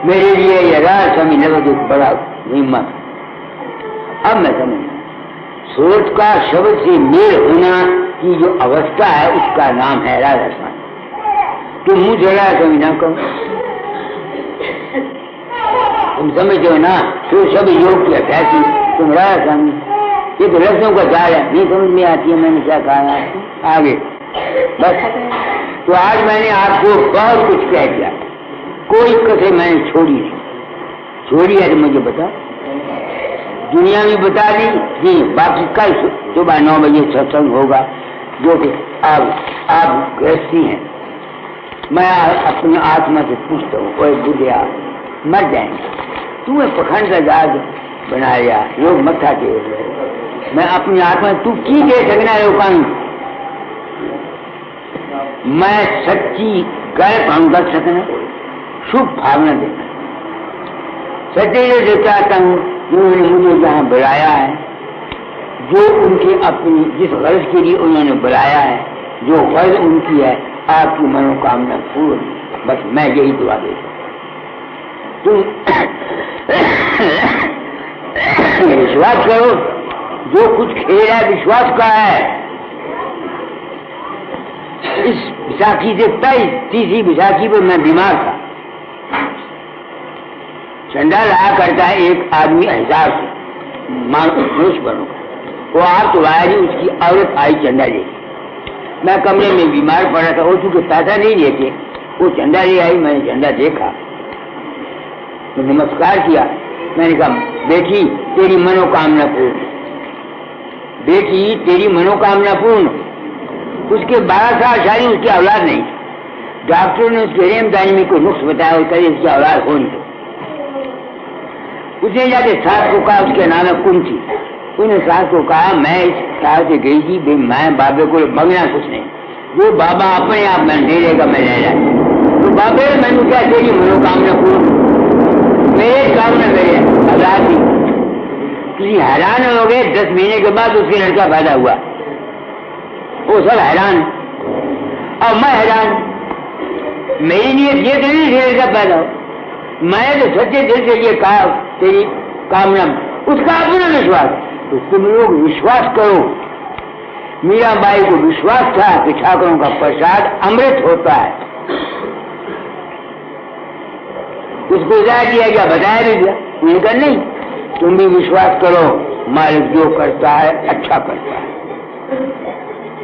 मेरे लिए ये राज स्वामी नगद बड़ा हिम्मत। अब मैं समझ, सोच का शब्द से मेल होना की जो अवस्था है, उसका नाम है राधा स्वामी। तुम मुझे राधा स्वामी ना कहो, तुम समझते हो ना, तो सब योग की अभ्यासी, तुम राधा स्वामी। ये तो लफ्जों का जाल है, नहीं समझ में आती है मैंने क्या कहा है। आगे बस। तो आज मैंने आपको बहुत कुछ कह दिया, कोई कसर मैंने छोड़ी है तो मुझे बता, दुनिया में बता दी जी। बाकी कल सुबह 9 बजे सत्संग होगा, जो कि आप गृहस्थी हैं। मैं अपनी आत्मा से पूछता हूँ, कोई बुढ़िया मर जाएंगे, तूने पखंड का जाग बना लिया, लोग मत्था टेक रहे। मैं अपनी आत्मा, तू की दे सकना लोकान, मैं सच्ची गैर भावना कर सकना, शुभ भावना देना। सच्चे जो चाहता हूँ, जिन्होंने मुझे यहाँ बुलाया है, जो उनकी अपनी जिस गर्ज के लिए उन्होंने बुलाया है, जो गर्ज उनकी है, आपकी मनोकामना पूर्ण। बस मैं यही दुआ देता हूँ। तुम विश्वास करो, जो कुछ खेल है विश्वास का है। इस विशाखी से 23 विशाखी पर मैं बीमार था। चंदा लाया करता है एक आदमी 1000 से, मनुष्य बनो। वो आप तो आया नहीं, उसकी औरत आई चंदा ले। मैं कमरे में बीमार पड़ा था, वो चूंकि पैसा नहीं लेते, वो चंदा ले आई। मैंने चंदा देखा तो नमस्कार किया। मैंने कहा, बेटी तेरी मनोकामना पूर्ण, बेटी तेरी मनोकामना पूर्ण। उसके 12 साल शादी, उसकी औलाद नहीं। डॉक्टर ने उसके रेमदानी में कोई नुक्स बताया, और कहे इसकी औलाद हो नहीं। उसने जाके सास को कहा, उसके नाम है कुंती। उन्हें सास को कहा, मैं इस सास से गई थी, मैं बाबे को मंगना कुछ नहीं, वो बाबा अपने आप मैं दे देगा, मैं ले जाए। तो बाबे मैंने क्या तेरी मनोकामना पूर्ण, मेरे कामना मेरे औलाद थी। किसी हैरान हो गए, 10 महीने के बाद उसके लड़का पैदा हुआ। वो सब हैरान, और मैं हैरान। मेरी नीयत ये तो नहीं लड़का पैदा हो, मैंने तो सच्चे दिल से ये कहा तेरी कामना, उसका अपना विश्वास। तो तुम लोग विश्वास करो। मीराबाई को विश्वास था कि ठाकुरों का प्रसाद अमृत होता है। उसको जाय दिया गया, बताया भी गया। उनका नहीं, तुम भी विश्वास करो, मालिक जो करता है अच्छा करता है।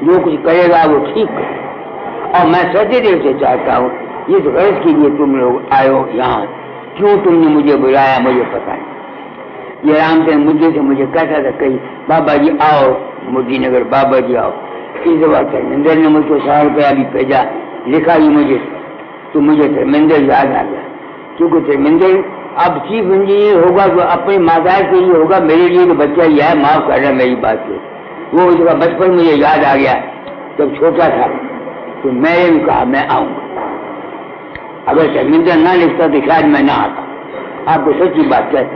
जो कुछ करेगा वो ठीक करे। और मैं सच्चे दिल से चाहता हूँ इस गर्ज के लिए तुम लोग आए हो यहाँ, क्यों तुमने मुझे बुलाया मुझे पता नहीं। ये रामचंद्र मुझे से मुझे कहता था कहीं बाबा जी आओ मोदी नगर, बाबा जी आओ। इस बार धर्मेंद्र ने मुझको 100 रुपया भी भेजा, लिखा भी मुझे, तो मुझे धर्मेंद्र याद आ गया। क्योंकि धर्मेंद्र अब चीफ इंजीनियर होगा तो अपने माता के लिए होगा, मेरे लिए तो बच्चा ही है, माफ करना मेरी बात को। वो उसका बचपन मुझे याद आ गया, जब छोटा था तो मैंने भी कहा मैं आऊंगा। अगर धर्मेंद्र ना लिखता तो शायद मैं ना आता। आपको सच्ची बात कहता,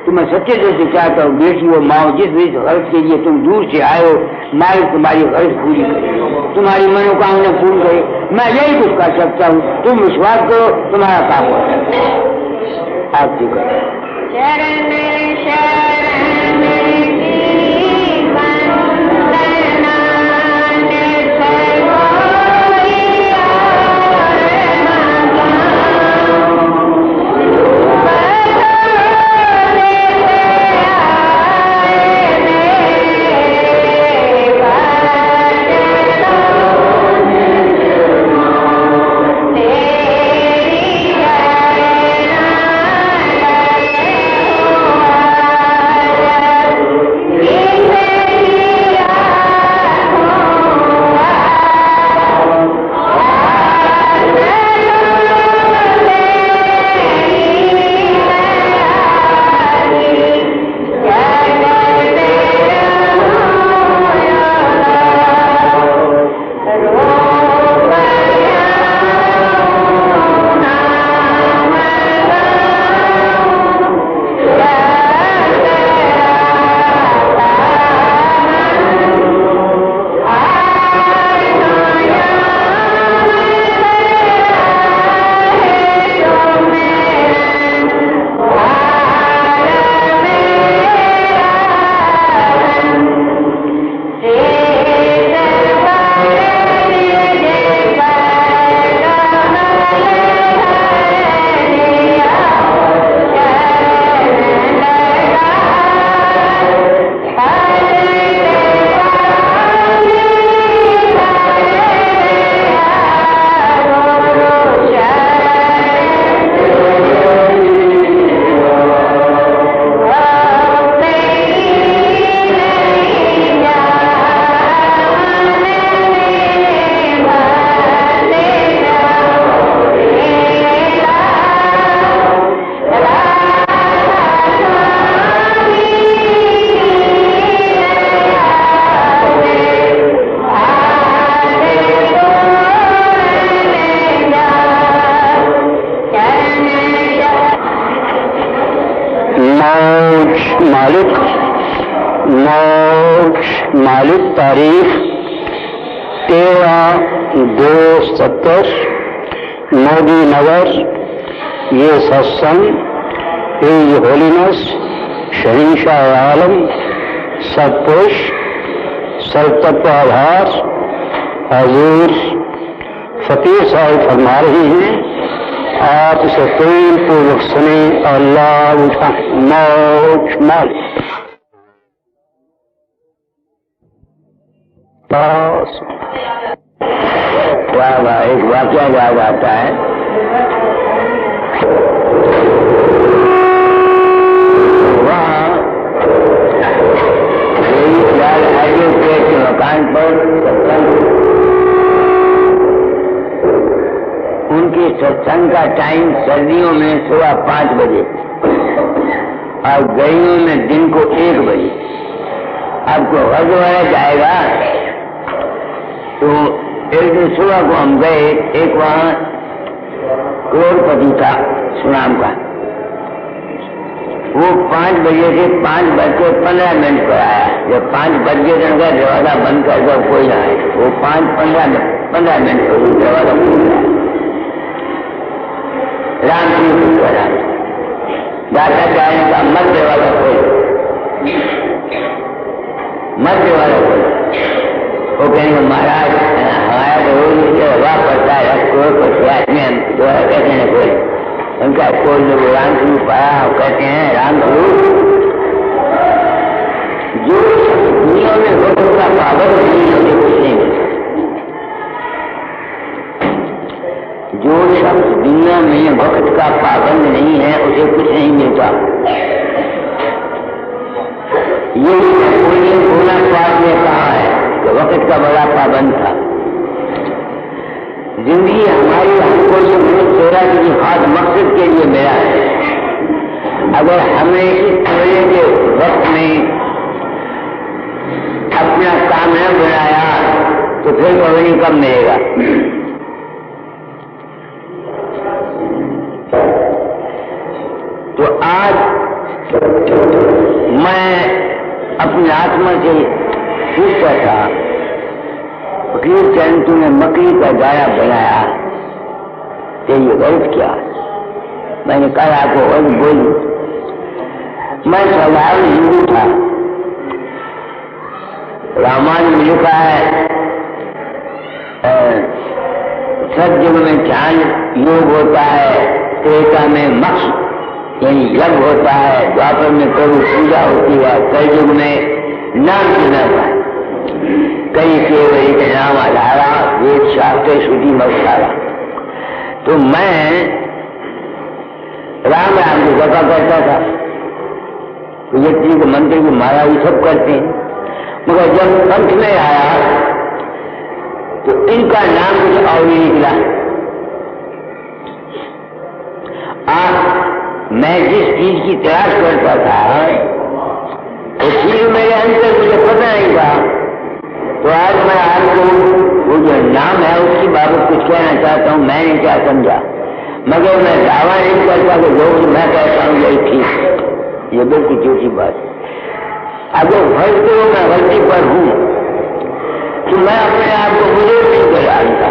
तो मैं सच्चे दिल से चाहता हूँ बेटी और माँ जिस गर्ज के लिए तुम दूर से आए हो, मालिक तुम्हारी गर्ज पूरी करे, तुम्हारी मनोकामना पूर्ण करे। मैं यही कुछ कर सकता हूँ, तुम विश्वास करो तुम्हारा काम हो सकता है। आप ठीक है। शरण शरण की वंदना मालिक तारीख 13/2/70 मोदी नगर। ये सत्संग हिज होलीनेस शहंशाह आलम सतपुरुष सर्वतत्वाधार हजूर फकीर साहब फरमा रही हैं, आप इसे प्रेम पूर्वक सुने और लाभ उठाएं। मौज मालिक। वाह वाह, एक वाक्य याद आता है। वहाँ लाल हाईवे के मकान पर सत्संग, उनके सत्संग का टाइम सर्दियों में 5:15 बजे और गर्मियों में दिन को 1 बजे। आपको हज वाला जाएगा तो एक दिन सुबह को हम गए, एक वहाँ करोड़पति था सुनाम का, वो 5 बजे से 5:15 पर आया। जब 5 बज गए तो दरवाजा बंद कर दो, कोई ना आए। वो 5:15 पर दरवाजा खोल रहा है। राम जी दादा जाने का मत दरवाजा खोल, मत दरवाजा खोल। वो कहेंगे महाराज हमारा तो हवा पड़ता है, करोड़पति आदमी हम जो है कहते हैं कोई उनका खोल दो। राम गुरु पढ़ा कहते हैं राम गुरु जो दुनिया में हो उसका पाबंद नहीं है उसे कुछ नहीं मिलता। जो शख्स दुनिया में वक्त का पाबंद नहीं है उसे कुछ नहीं मिलता। ये पूर्ण पाठ ने कहा है कि वक्त का बड़ा पाबंद था। जिंदगी हमारी हमको ये मुल्क तेरा किसी खास मकसद के लिए मिला है। अगर हमने इस थोड़े के वक्त में अपना काम न बनाया तो फिर पता नहीं कब मिलेगा। तो आज मैं अपनी आत्मा से पूछता था, फकीर चंद तूने मकई का दाया बनाया तो ये गलत क्या? मैंने कहा आपको गलत बोली। मैं साधारण हिंदू था। रामायण में लिखा है सतयुग में चांद योग होता है, त्रेता में मक्ष यानी यज्ञ होता है, द्वापर में प्रभु पूजा होती है, कलयुग में नाम सुना है। कई केवल एक नाम आधारा, वेद शास्त्र श्रुति मसारा। तो मैं राम राम की जपा करता था। यज्ञ के मंत्र की माला ये सब करते हैं, मगर जब पंथ में आया तो इनका नाम कुछ और ही निकला। मैं जिस चीज की तलाश करता था वो चीज मेरे अंदर मुझे पता नहीं था। तो आज मैं आपको वो जो नाम है उसकी बाबत कुछ कहना चाहता हूँ। मैंने क्या समझा, मगर मैं दावा नहीं करता कि जो कि मैं कहता हूँ यही ठीक, ये बिल्कुल झूठी बात है। अगर फर्ज करो मैं गलती पर हूँ तो मैं अपने आप को मुझे नहीं कराऊंगा।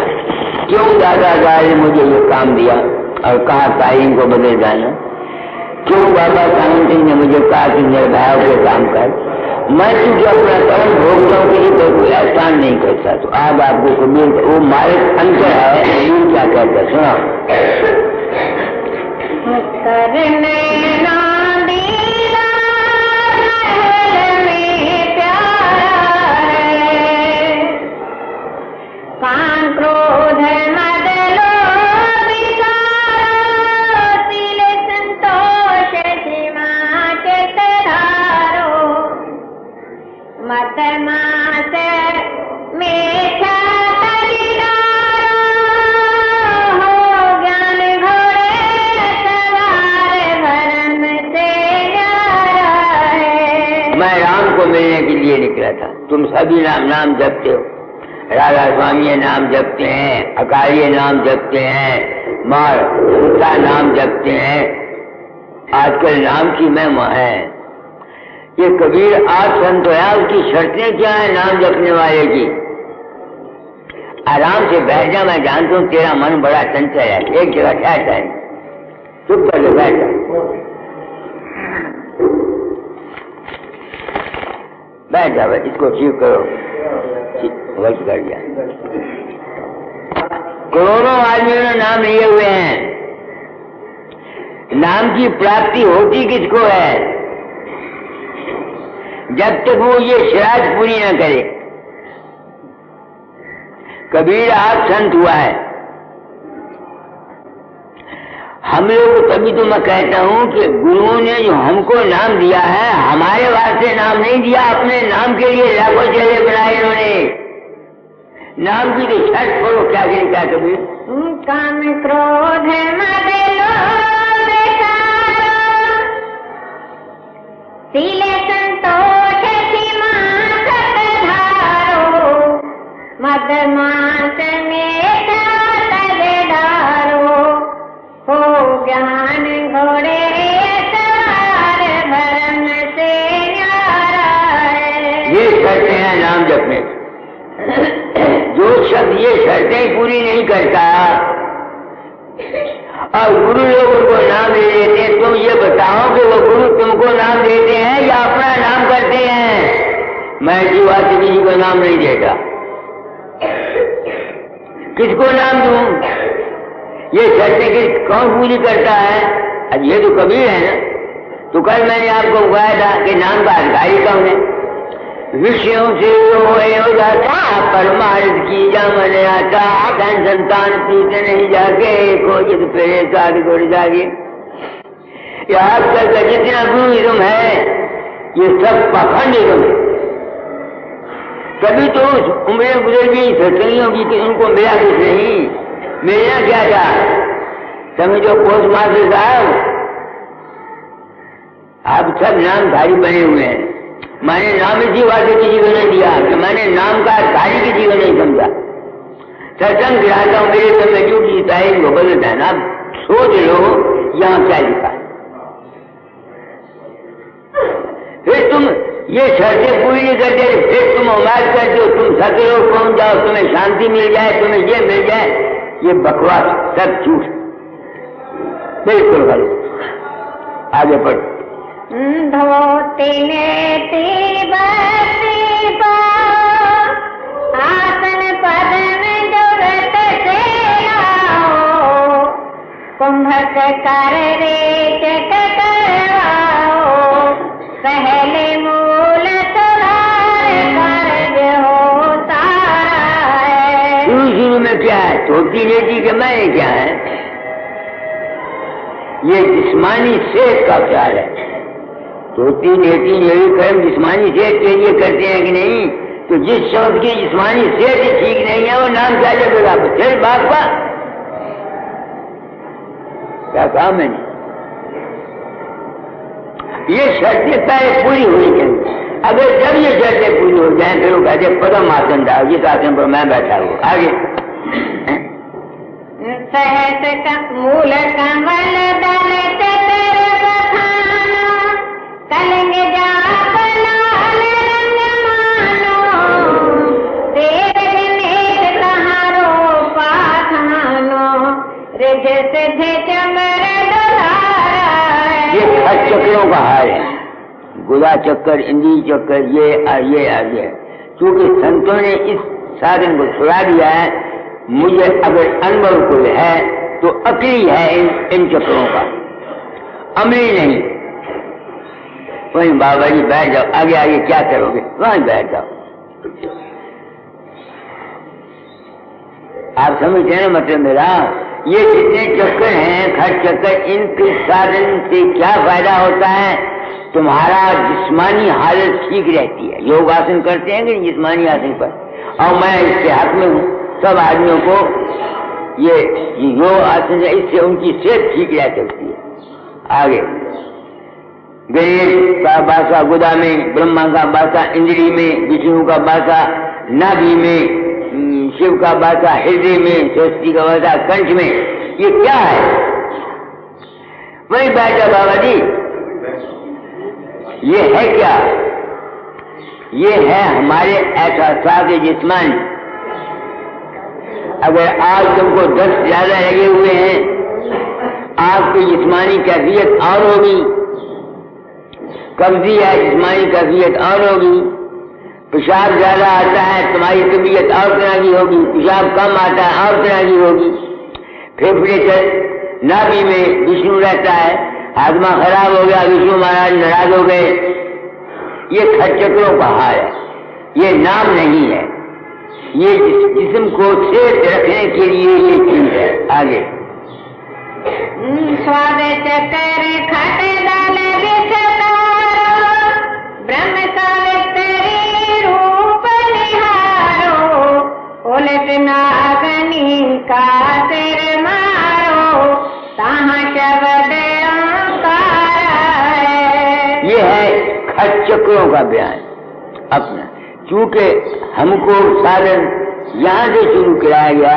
क्यों दादाजी ने मुझे ये काम दिया और कहा तारीम को बदल जाना? क्यों बाबा सामंत सिंह ने मुझे कहा कि निर्भया के काम कर? मैं चूंकि अपना कर्म भोगता हूँ किसी पर कोई एहसान नहीं करता। तो आज आपको कबीर वो मालिक अंतर है। कबीर क्या कहता सुना, मिलने के लिए निकला था। तुम सभी नाम जपते हो। राधा स्वामी नाम जपते हैं, अकाली नाम जपते हैं, मार उनका नाम जपते हैं। आजकल नाम की महिमा है। ये कबीर आज संत है, उसकी शर्तें क्या है नाम जपने वाले की? आराम से बैठ जा, मैं जानता हूँ तेरा मन बड़ा चंचल है, एक जगह ठहरता है, चुप कर ले बैठ जा, बैठ जा, इसको ठीक करो, गलत कर दिया। करोड़ों आदमियों ने नाम लिए हुए हैं। नाम की प्राप्ति होती किसको है? जब तक वो ये शरात पूरी न करे। कबीर आज संत हुआ है। हम लोग तभी तो मैं कहता हूं कि गुरुओं ने जो हमको नाम दिया है, हमारे वास्ते नाम नहीं दिया, अपने नाम के लिए लाखों चेहरे बनाए इन्होंने। नाम की तो शर्त करो, क्या करें क्या कबीर? काम क्रोध मद लोभ तिल संतोष सीमा सत धारो, मद मास में तग डारो, हो ज्ञान घोड़े सवार भरम से न्यारा है। ये शर्तें हैं नाम जपने। जो शब्द ये शर्तें पूरी नहीं करता और गुरु लोग उनको नाम दे देते हैं, तुम ये बताओ कि वो गुरु तुमको नाम देते हैं या अपना नाम करते हैं? मैं जीवा से किसी को नाम नहीं देता। किसको नाम दूं? ये शर्तें कौन पूरी करता है? अब ये तो कबीर है ना। तो कल मैंने आपको बताया था कि नाम का अधिकारी कौन है। विषयों से हो जाता, परमार्थ की जा मन आता, धन संतान पीते नहीं जाके, खोजत फिरे साध गुड़ जागे। यहाँ तक जितना गुरुइज्म है ये सब पाखंडिज्म है। कभी तो उस उम्रें गुजर गई सत्संगियों की कि उनको मिला कुछ नहीं, मेरा क्या था? समझो पोस्ट मास्टर साहब आप सब नामधारी बने हुए हैं। मैंने नाम इसी वादे किसी को नहीं दिया कि मैंने नाम का धारी किसी को नहीं समझा। सत्संग गिराता हूँ, मेरे सब में ड्यूटी टाइम को बदलता है ना। सोच लो यहाँ क्या लिखा है। फिर तुम ये शर्तें पूरी नहीं करते, फिर तुम उम्मीद करते हो तुम सत्य लोग पहुंच जाओ, तुम्हें शांति मिल जाए, तुम्हें ये मिल जाए। ये बकवास, सब झूठ, बिल्कुल गलत। आगे बढ़ो। धोती नेति बसी बा, आसन पदन जुगत से आओ, कुंभक कर रेचक करवाओ, पहले मूल सुधार कार्य हो सारा है। शुरू में क्या है? धोती नेति के मैं क्या है? ये जिस्मानी सेहत का ख्याल है। धोती नेति यही कर्म जिस्मानी सेहत के लिए करते हैं कि नहीं? तो जिस शब्द की जिस्मानी सेहत ठीक नहीं है वो नाम क्या लगेगा? फिर बाप का क्या काम है? ये शर्तें पहले पूरी होनी चाहिए। अगर जब ये शर्तें पूरी हो जाए फिर वो कहते पदम आसन डाल, जिस आसन पर मैं बैठा हूँ। आगे सहस का मूल कमल दल चतर बखानो, कलंग जाप लाल रंग मानो, देव गणेश कहारो पाखानो, रिझ सिद्ध चमर दुलारा। ये खट चक्रों का हाल है। गुदा चक्कर, इंद्री चक्कर, ये आगे। क्योंकि संतों ने इस साधन को छुड़ा दिया है। मुझे अगर अनुभव कोई है तो अकली है इन चक्रों का, अमली नहीं। वहीं बाबा जी बैठ जाओ, आगे आगे क्या करोगे वहीं बैठ जाओ। आप समझते हैं ना मतलब मेरा? ये जितने चक्कर हैं खट चक्कर, इनके साधन से क्या फायदा होता है? तुम्हारा जिस्मानी हालत ठीक रहती है। योग आसन करते हैं कि जिस्मानी आसन पर, और मैं इसके हक में हूँ। सब आदमियों को ये योग आसन है, इससे उनकी सेहत ठीक रह सकती है। आगे गणेश का बासा गुदा में, ब्रह्मा का बासा इंद्री में, विष्णु का बासा नाभि में, शिव का बासा हृदय में, सरस्वती का बासा कंठ में। ये क्या है? वही बैठा बाबा जी। ये है क्या? ये है हमारे एहसास जिस्मानी। अगर आज तुमको 10 ज्यादा लगे हुए हैं, आपकी जिस्मानी कैफियत और होगी। कब्जी है, जिस्मानी कैफियत और होगी। पेशाब ज्यादा आता है, तुम्हारी तबीयत और तरह की होगी। पेशाब कम आता है और तरह की होगी। फेफड़े नाभि में विष्णु रहता है, आत्मा खराब हो गया, विष्णु महाराज नाराज हो गए। ये खट चक्रों का हाल है, ये नाम नहीं है। ये जिस्म को सेहत रखने के लिए ये चीज है। आगे स्वाद चक्कर खट दल विस्तारो, ब्रह्म सावित्री रूप निहारो, उलट नागनी का सिर मारो, ताहा शब्द ओंकार है। ये है खट चक्रों का बयान अपना। चूंकि हमको साधन यहाँ से शुरू कराया गया,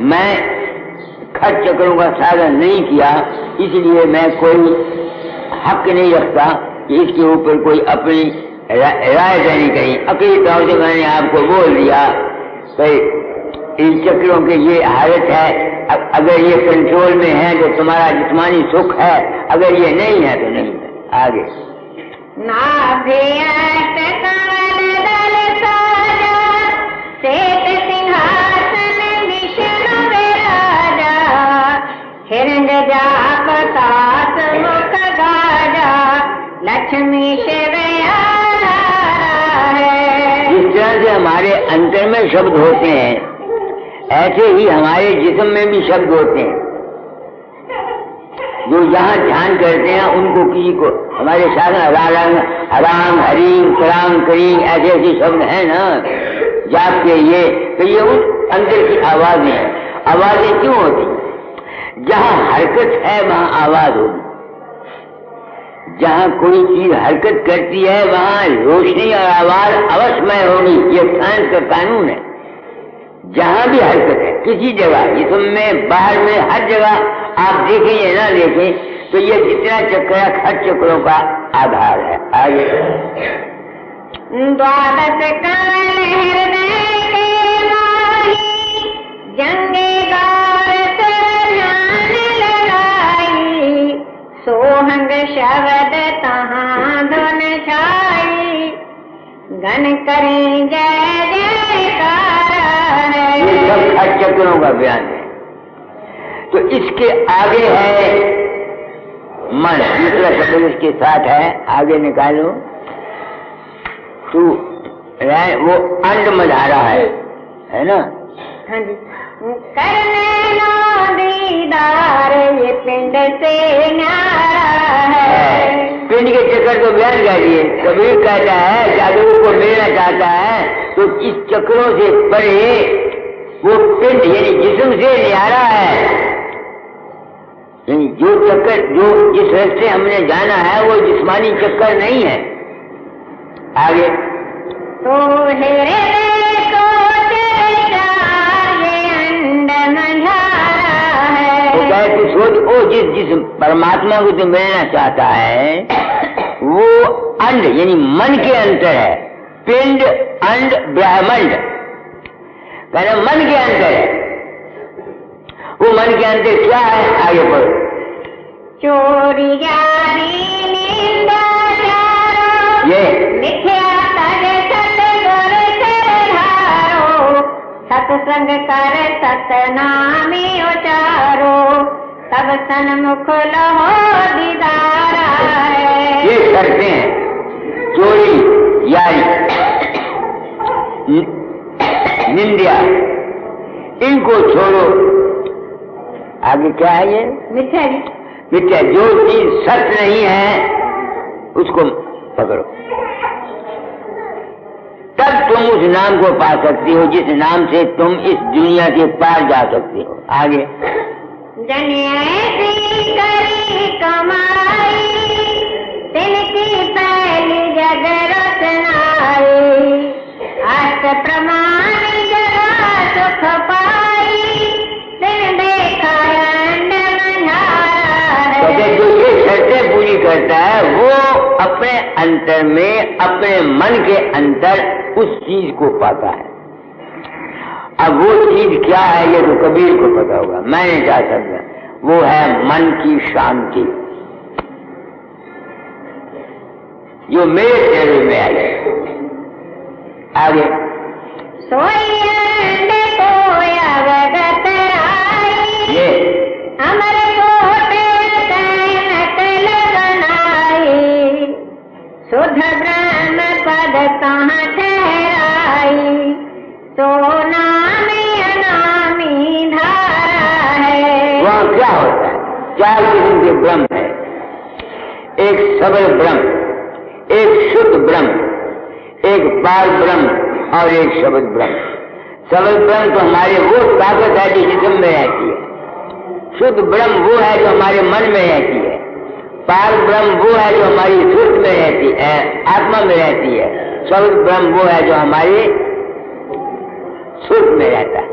मैं खट चक्रों का साधन नहीं किया, इसलिए मैं कोई हक नहीं रखता कि इसके ऊपर कोई अपनी राय देनी कहीं। अकेली तौर से मैंने आपको बोल दिया भाई इन चक्रों की ये हालत है। अगर ये कंट्रोल में है तो तुम्हारा जिस्मानी सुख है, अगर ये नहीं है तो नहीं है। आगे नाभ्यस्त कमल दल साजा, श्वेत सिंहासन विष्णु विराजा, हिरण्य जाप तास मुख गाजा, लक्ष्मी शिव आधारा है। हमारे अंतर में शब्द होते हैं, ऐसे ही हमारे जिस्म में भी शब्द होते हैं। जो जहाँ ध्यान करते हैं उनको किसी को हमारे साथ हराम हरीम कराम करीम ऐसे ऐसे शब्द हैं ना जाप के ये, तो ये उन अंदर की आवाजें हैं। आवाजें क्यों होती? जहाँ हरकत है वहाँ आवाज होगी। जहाँ कोई चीज हरकत करती है वहाँ रोशनी और आवाज अवश्यमय होगी। ये साइंस का कानून है। जहाँ भी हरकत है किसी जगह, जिसमें बाहर में हर जगह आप देखें या ना देखें, तो ये जितना चक्र है हर चक्रों का आधार है। आगे द्वादश काल हृदय के माही, जंगे गौर ध्यान लगाई, सोहंग शब्द तहाँ धुन छाई, गण करें जय जयकार। ये सब हर चक्रों का बयान है। तो इसके आगे है मन, दूसरा शब्द इसके साथ है, आगे निकालो। तू वो अंड मधारा है ना? हाँ जी। करने लो दीदार ये पिंड से न्यारा है। पिंड के चक्कर तो बयान कर दिए। कबीर कहता है जादू को मिलना चाहता है तो इस चक्रों से परे वो पिंड यानी जिस्म से न्यारा है। यानी जो चक्कर जो जिस रास्ते हमने जाना है वो जिस्मानी चक्कर नहीं है। आगे तो हृदय को तेरा ये अंड मझारा है। तो क्या तू सोच, ओ जिस परमात्मा को तू मिलना चाहता है वो अंड यानी मन के अंतर है। पिंड अंड ब्रह्मांड कहना मन के अंतर है। वो मन के अंतर क्या है? आगे पढ़ो। चोरी यारी निंदा ये मिथ्या तज सतगुर चरधारो, सत्संग कर सतनामी उचारो, तब सन्मुख लहो दीदारा है। ये शर्तें हैं। चोरी यारी निंदा इनको छोड़ो। आगे क्या है? ये मिथ्या जी। मिथ्या, जो चीज सत्य नहीं है उसको पकड़ो, तब तुम उस नाम को पा सकती हो जिस नाम से तुम इस दुनिया के पार जा सकती हो। आगे जन ऐसी करी कमाई, तिनकी पहली जग रचनाई, अष्ट प्रमाण जगा सुख पाई, तिन देखा अंड मझारा है। जो ये शर्तें पूरी करता है वो अपने अंतर में अपने मन के अंदर उस चीज को पाता है। अब वो चीज क्या है ये तो कबीर को पता होगा, मैं नहीं जा सकता। वो है मन की शांति जो मेरे शरीर में आई। आगे सोई अंड को अवगत आई, ये अमर कोट नकल बनाई, शुद्ध ब्रह्म पद कहाँ ठहराई, तो नाम अनामी धारा है। वहाँ क्या होता है? चार किस्म के ब्रह्म है। एक सबल ब्रह्म, एक शुद्ध ब्रह्म, एक पार ब्रह्म और एक शब्द ब्रह्म। सबल ब्रह्म तो हमारे वो ताकत है जो जिस्म में रहती है। शुद्ध ब्रह्म वो है जो हमारे मन में रहती है। पार ब्रह्म वो है जो हमारी सुर्त में रहती है, आत्मा में रहती है। शब्द ब्रह्म वो है जो हमारी सुर्त में रहता है।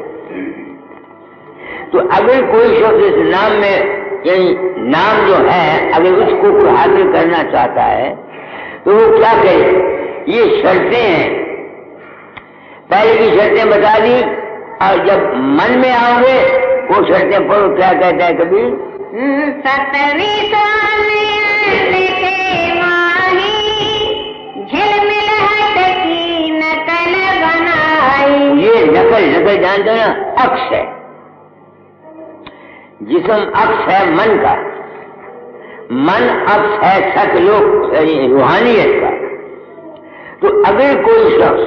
तो अगर कोई शख्स इस नाम में यानी नाम जो है अगर उसको हासिल करना चाहता है तो वो क्या करे? ये शर्तें हैं। पहले की शर्तें बता दी और जब मन में आओगे वो शर्तें पढ़ो। क्या कहता है कबीर? सतवीं के माही, झिलमिल हट की नकल बनाई। ये नकल जानते हो ना? अक्ष है। जिस्म अक्ष है मन का, मन अक्ष है सतलोक रूहानियत का। तो अगर कोई शख्स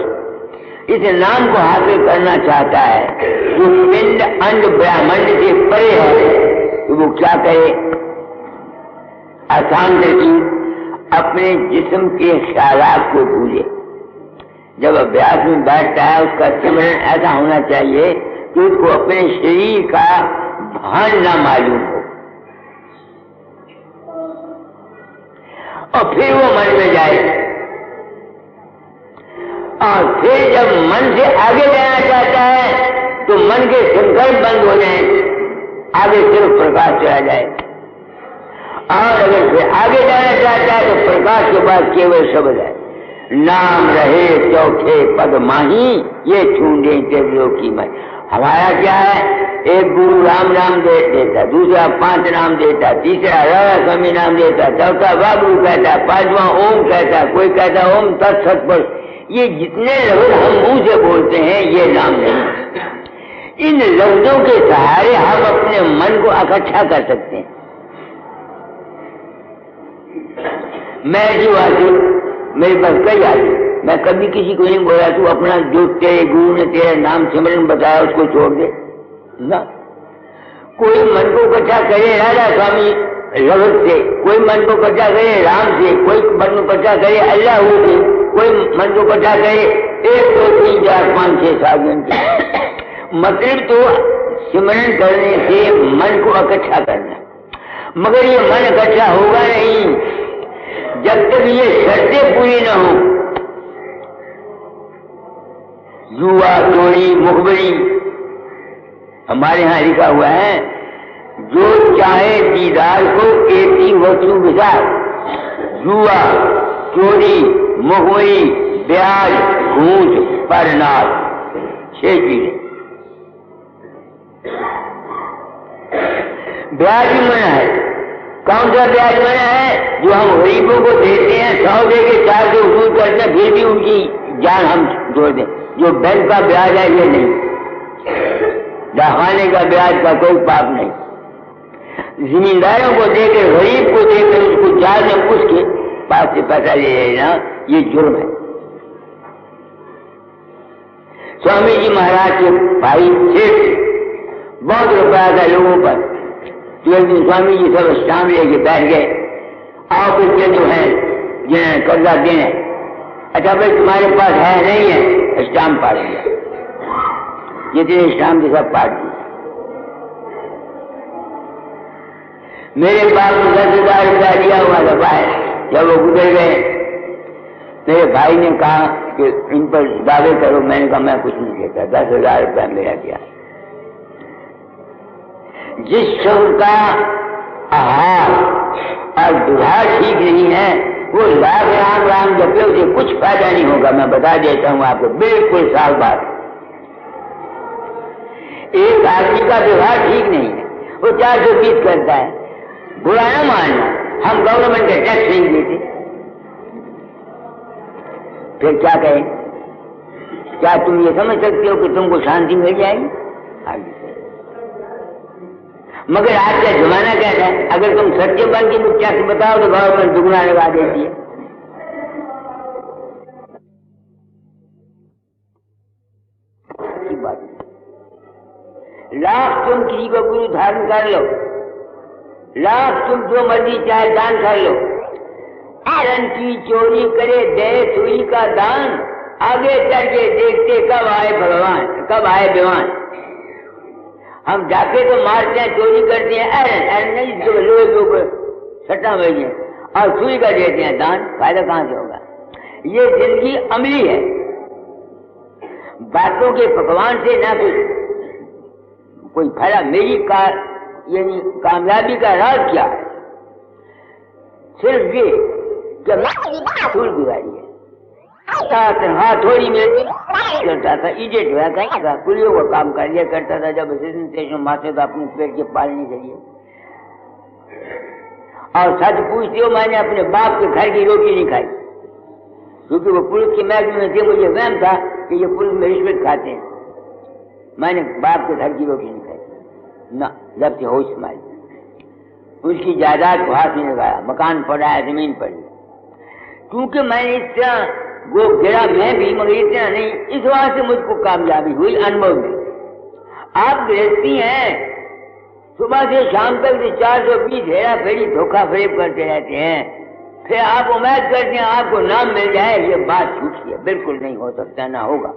इस नाम को हासिल करना चाहता है, जो पिंड अंड ब्रह्मांड से परे है, तो वो क्या करे? आसान तरकीब, अपने जिस्म के ख्यालात को भूले। जब अभ्यास में बैठता है उसका सिमरन ऐसा होना चाहिए कि उसको अपने शरीर का भान ना मालूम हो, और फिर वो मन में जाए। और फिर जब मन से आगे जाना चाहता है तो मन के संकल्प बंद हो जाए, आगे सिर्फ प्रकाश चला जाए। और अगर फिर आगे जाना चाहता है तो प्रकाश के बाद केवल शब्द है, नाम रहे चौथे पद माही, ये छूंडे तेजो की मैं। हमारा क्या है? एक गुरु राम नाम देता, दूसरा 5 नाम देता, तीसरा राधा स्वामी नाम देता, चौथा वागुरु कहता, 5वां ओम कहता, कोई कहता ओम तत्सत पर। ये जितने लफ्ज हम मुंह से बोलते हैं ये नाम नहीं। इन लफ्जों के सहारे हम अपने मन को इकट्ठा कर सकते हैं। मैं जो आदमी, मेरे पास कई आदमी, मैं कभी किसी को नहीं बोला तू अपना जो तेरे गुरु ने तेरा नाम सिमरन बताया उसको छोड़ दे ना। कोई मन को इकट्ठा करे राधा स्वामी लफ्ज से, कोई मन को इकट्ठा करे राम से, कोई मन को इकट्ठा करे अल्लाह से, कोई मन को इकट्ठा करे 1 2 3 4 5 6 7 घंटे। मतलब तो सिमरन करने से मन को इकट्ठा करना, मगर ये मन इकट्ठा होगा नहीं जब तक ये शर्तें पूरी न हो। जुआ, चोरी, मुखबरी, हमारे यहाँ लिखा हुआ है, जो चाहे दीदार को एती वस्तु विचार। जुआ, चोरी, मुखबरी, ब्याज, घूंट, परनाश, 6 चीजें। ब्याज भी मना है। कौन सा ब्याज मना है? जो हम गरीबों को देते हैं, 100 दे के 4 से वसूल करते हैं, फिर भी उनकी जान हम जोड़ दें। जो बैंक का ब्याज है ये नहीं, दहाने का ब्याज का कोई पाप नहीं। जिम्मेदारों को देकर, गरीब को देकर उसको जाल में घुस के पास से पैसा ले लेना, ये जुर्म है। स्वामी जी महाराज के भाई सेठ बहुत रुपया था लोगों पर, तो एक दिन स्वामी जी सब स्टाम्प लेके बैठ गए। ऑफिस के जो है जिन्हें कर्जा देने, अच्छा भाई तुम्हारे पास है नहीं है, स्टाम्प पाड़ दिया, जितने स्टाम्प थे सब पाड़ दिए। मेरे पास 10,000 रुपया दिया हुआ था बाहर। जब वो गुजर गए, मेरे भाई ने कहा कि इन पर दावे करो। मैंने कहा मैं कुछ नहीं देता, 10,000 रुपया मेरा दिया। जिस शब्द का आहार और दुहार ठीक नहीं है, वो लाख राम राम जपे उसे कुछ फायदा नहीं होगा। मैं बता देता हूं आपको, बिल्कुल साफ बात। एक आदमी का व्यवहार ठीक नहीं है, वो 420 करता है, बुरा न मानना, हम गवर्नमेंट का टैक्स नहीं देते, फिर क्या कहें? क्या तुम ये समझ सकते हो कि तुमको शांति मिल जाएगी? मगर आज का जमाना क्या है, अगर तुम सच्चे बन की मुख्या से बताओ तो गवर्नमेंट दुगना लगा देती है। लाख तुम किसी को गुरु धारण कर लो, लाख तुम जो मर्जी चाहे दान कर लो, आरन की चोरी करे दे सुई का दान, आगे चल के देखते कब आए भगवान, कब आए विमान। हम जाके तो मारते हैं, चोरी करते हैं, अरे नहीं तो लोहे के ऊपर सट्टा भेजे और सुई का देते हैं दान, फायदा कहां से होगा? ये जिंदगी अमली है, बातों के पकवान से ना कोई फायदा। मेरी यानी कामयाबी का राज क्या है? सिर्फ ये कि फूल गुजारी है, थोड़ी मेरी करता था, इजेट हुआ था, कुलियों का काम कर लिया करता था। जब असिस्टेंट मास्टर था अपने पेट के पालने के लिए, और सच पूछते हो मैंने अपने बाप के घर की रोटी नहीं खाई, क्योंकि वो पुलिस के महकमे में थे। मुझे वहम था कि ये पुलिस में रिश्वत खाते हैं। मैंने बाप के घर की रोटी नहीं खाई ना, जब से होश संभाली। उसकी जायदाद को हाथ नहीं लगाया, मकान पड़ा है, जमीन पड़ी, क्योंकि मैंने इस तरह वो गिरा मैं भी, मगर इतना नहीं। इस वहां से मुझको कामयाबी हुई अनुभव में। आप गृहस्थी हैं, सुबह से शाम तक 420 हेरा फेरी धोखा फरेब करते रहते हैं, फिर आप उम्मीद करते हैं आपको नाम मिल जाए। ये बात झूठी है, बिल्कुल नहीं हो सकता, ना होगा।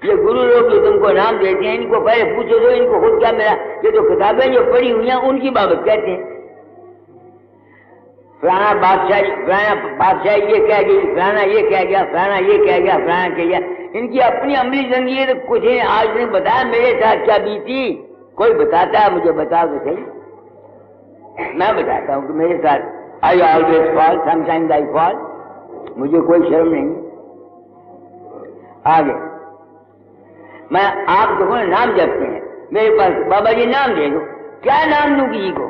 ये गुरु लोग जो तुमको नाम देते हैं, इनको पहले पूछो तो इनको खुद क्या मिला। ये तो किताबें जो पढ़ी हुई हैं उनकी बाबत कहते हैं, फलाना बादशाह ये कह गई, फलाना ये कह गया, फलाना ये कह गया, फलाना कह गया। इनकी अपनी अमली जिंदगी तो कुछ है। आज नहीं बताया मेरे साथ क्या बीती, कोई बताता है मुझे बताओ तो सही। मैं बताता हूँ कि मेरे साथ I always fall, sometimes I fall, मुझे कोई शर्म नहीं। आगे मैं आप देखो नाम जपते हैं, मेरे पास बाबा जी नाम दे दो, क्या नाम दूं किसी को?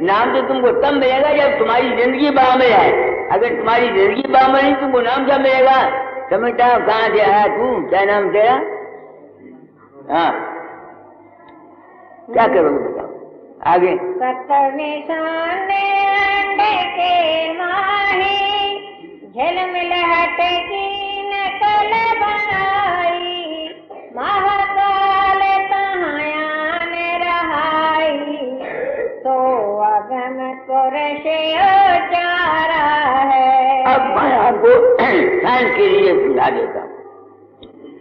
नाम तो तुमको तब मिलेगा जब तुम्हारी जिंदगी बामल है। अगर तुम्हारी जिंदगी बामल नहीं, तुमको नाम क्या मिलेगा? समझता हूँ कहाँ से आया तू, क्या नाम तेरा? हाँ, क्या करोगे बताओ आगे। झलमिलहट की नकल बनाई, महाकाल तहायान रहाई, तो अगम पुरुष उचारा है। अब मैं आपको साइंस के लिए समझा देता हूँ,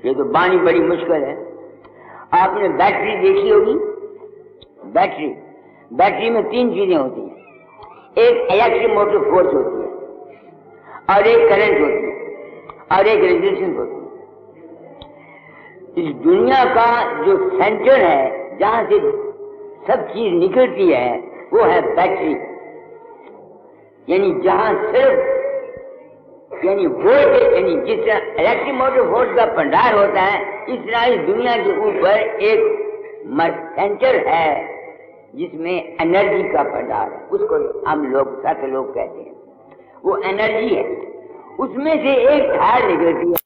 ये तो बानी बड़ी मुश्किल है। आपने बैटरी देखी होगी, बैटरी में 3 चीजें होती हैं। एक इलेक्ट्रिक मोटर फोर्स होती है, और एक करंट होती है, और एक रेजिस्टेंस होती है। इस दुनिया का जो सेंटर है, जहां से सब चीज निकलती है, वो है बैटरी। यानी जहां सिर्फ वोल्टेज, यानी जिस तरह इलेक्ट्रिक मोटर फोर्स का भंडार होता है, इस तरह इस दुनिया के ऊपर एक सेंटर है जिसमें एनर्जी का भंडार है। उसको हम लोग सत लोग कहते हैं, वो एनर्जी है। उसमें से एक धार निकलती है,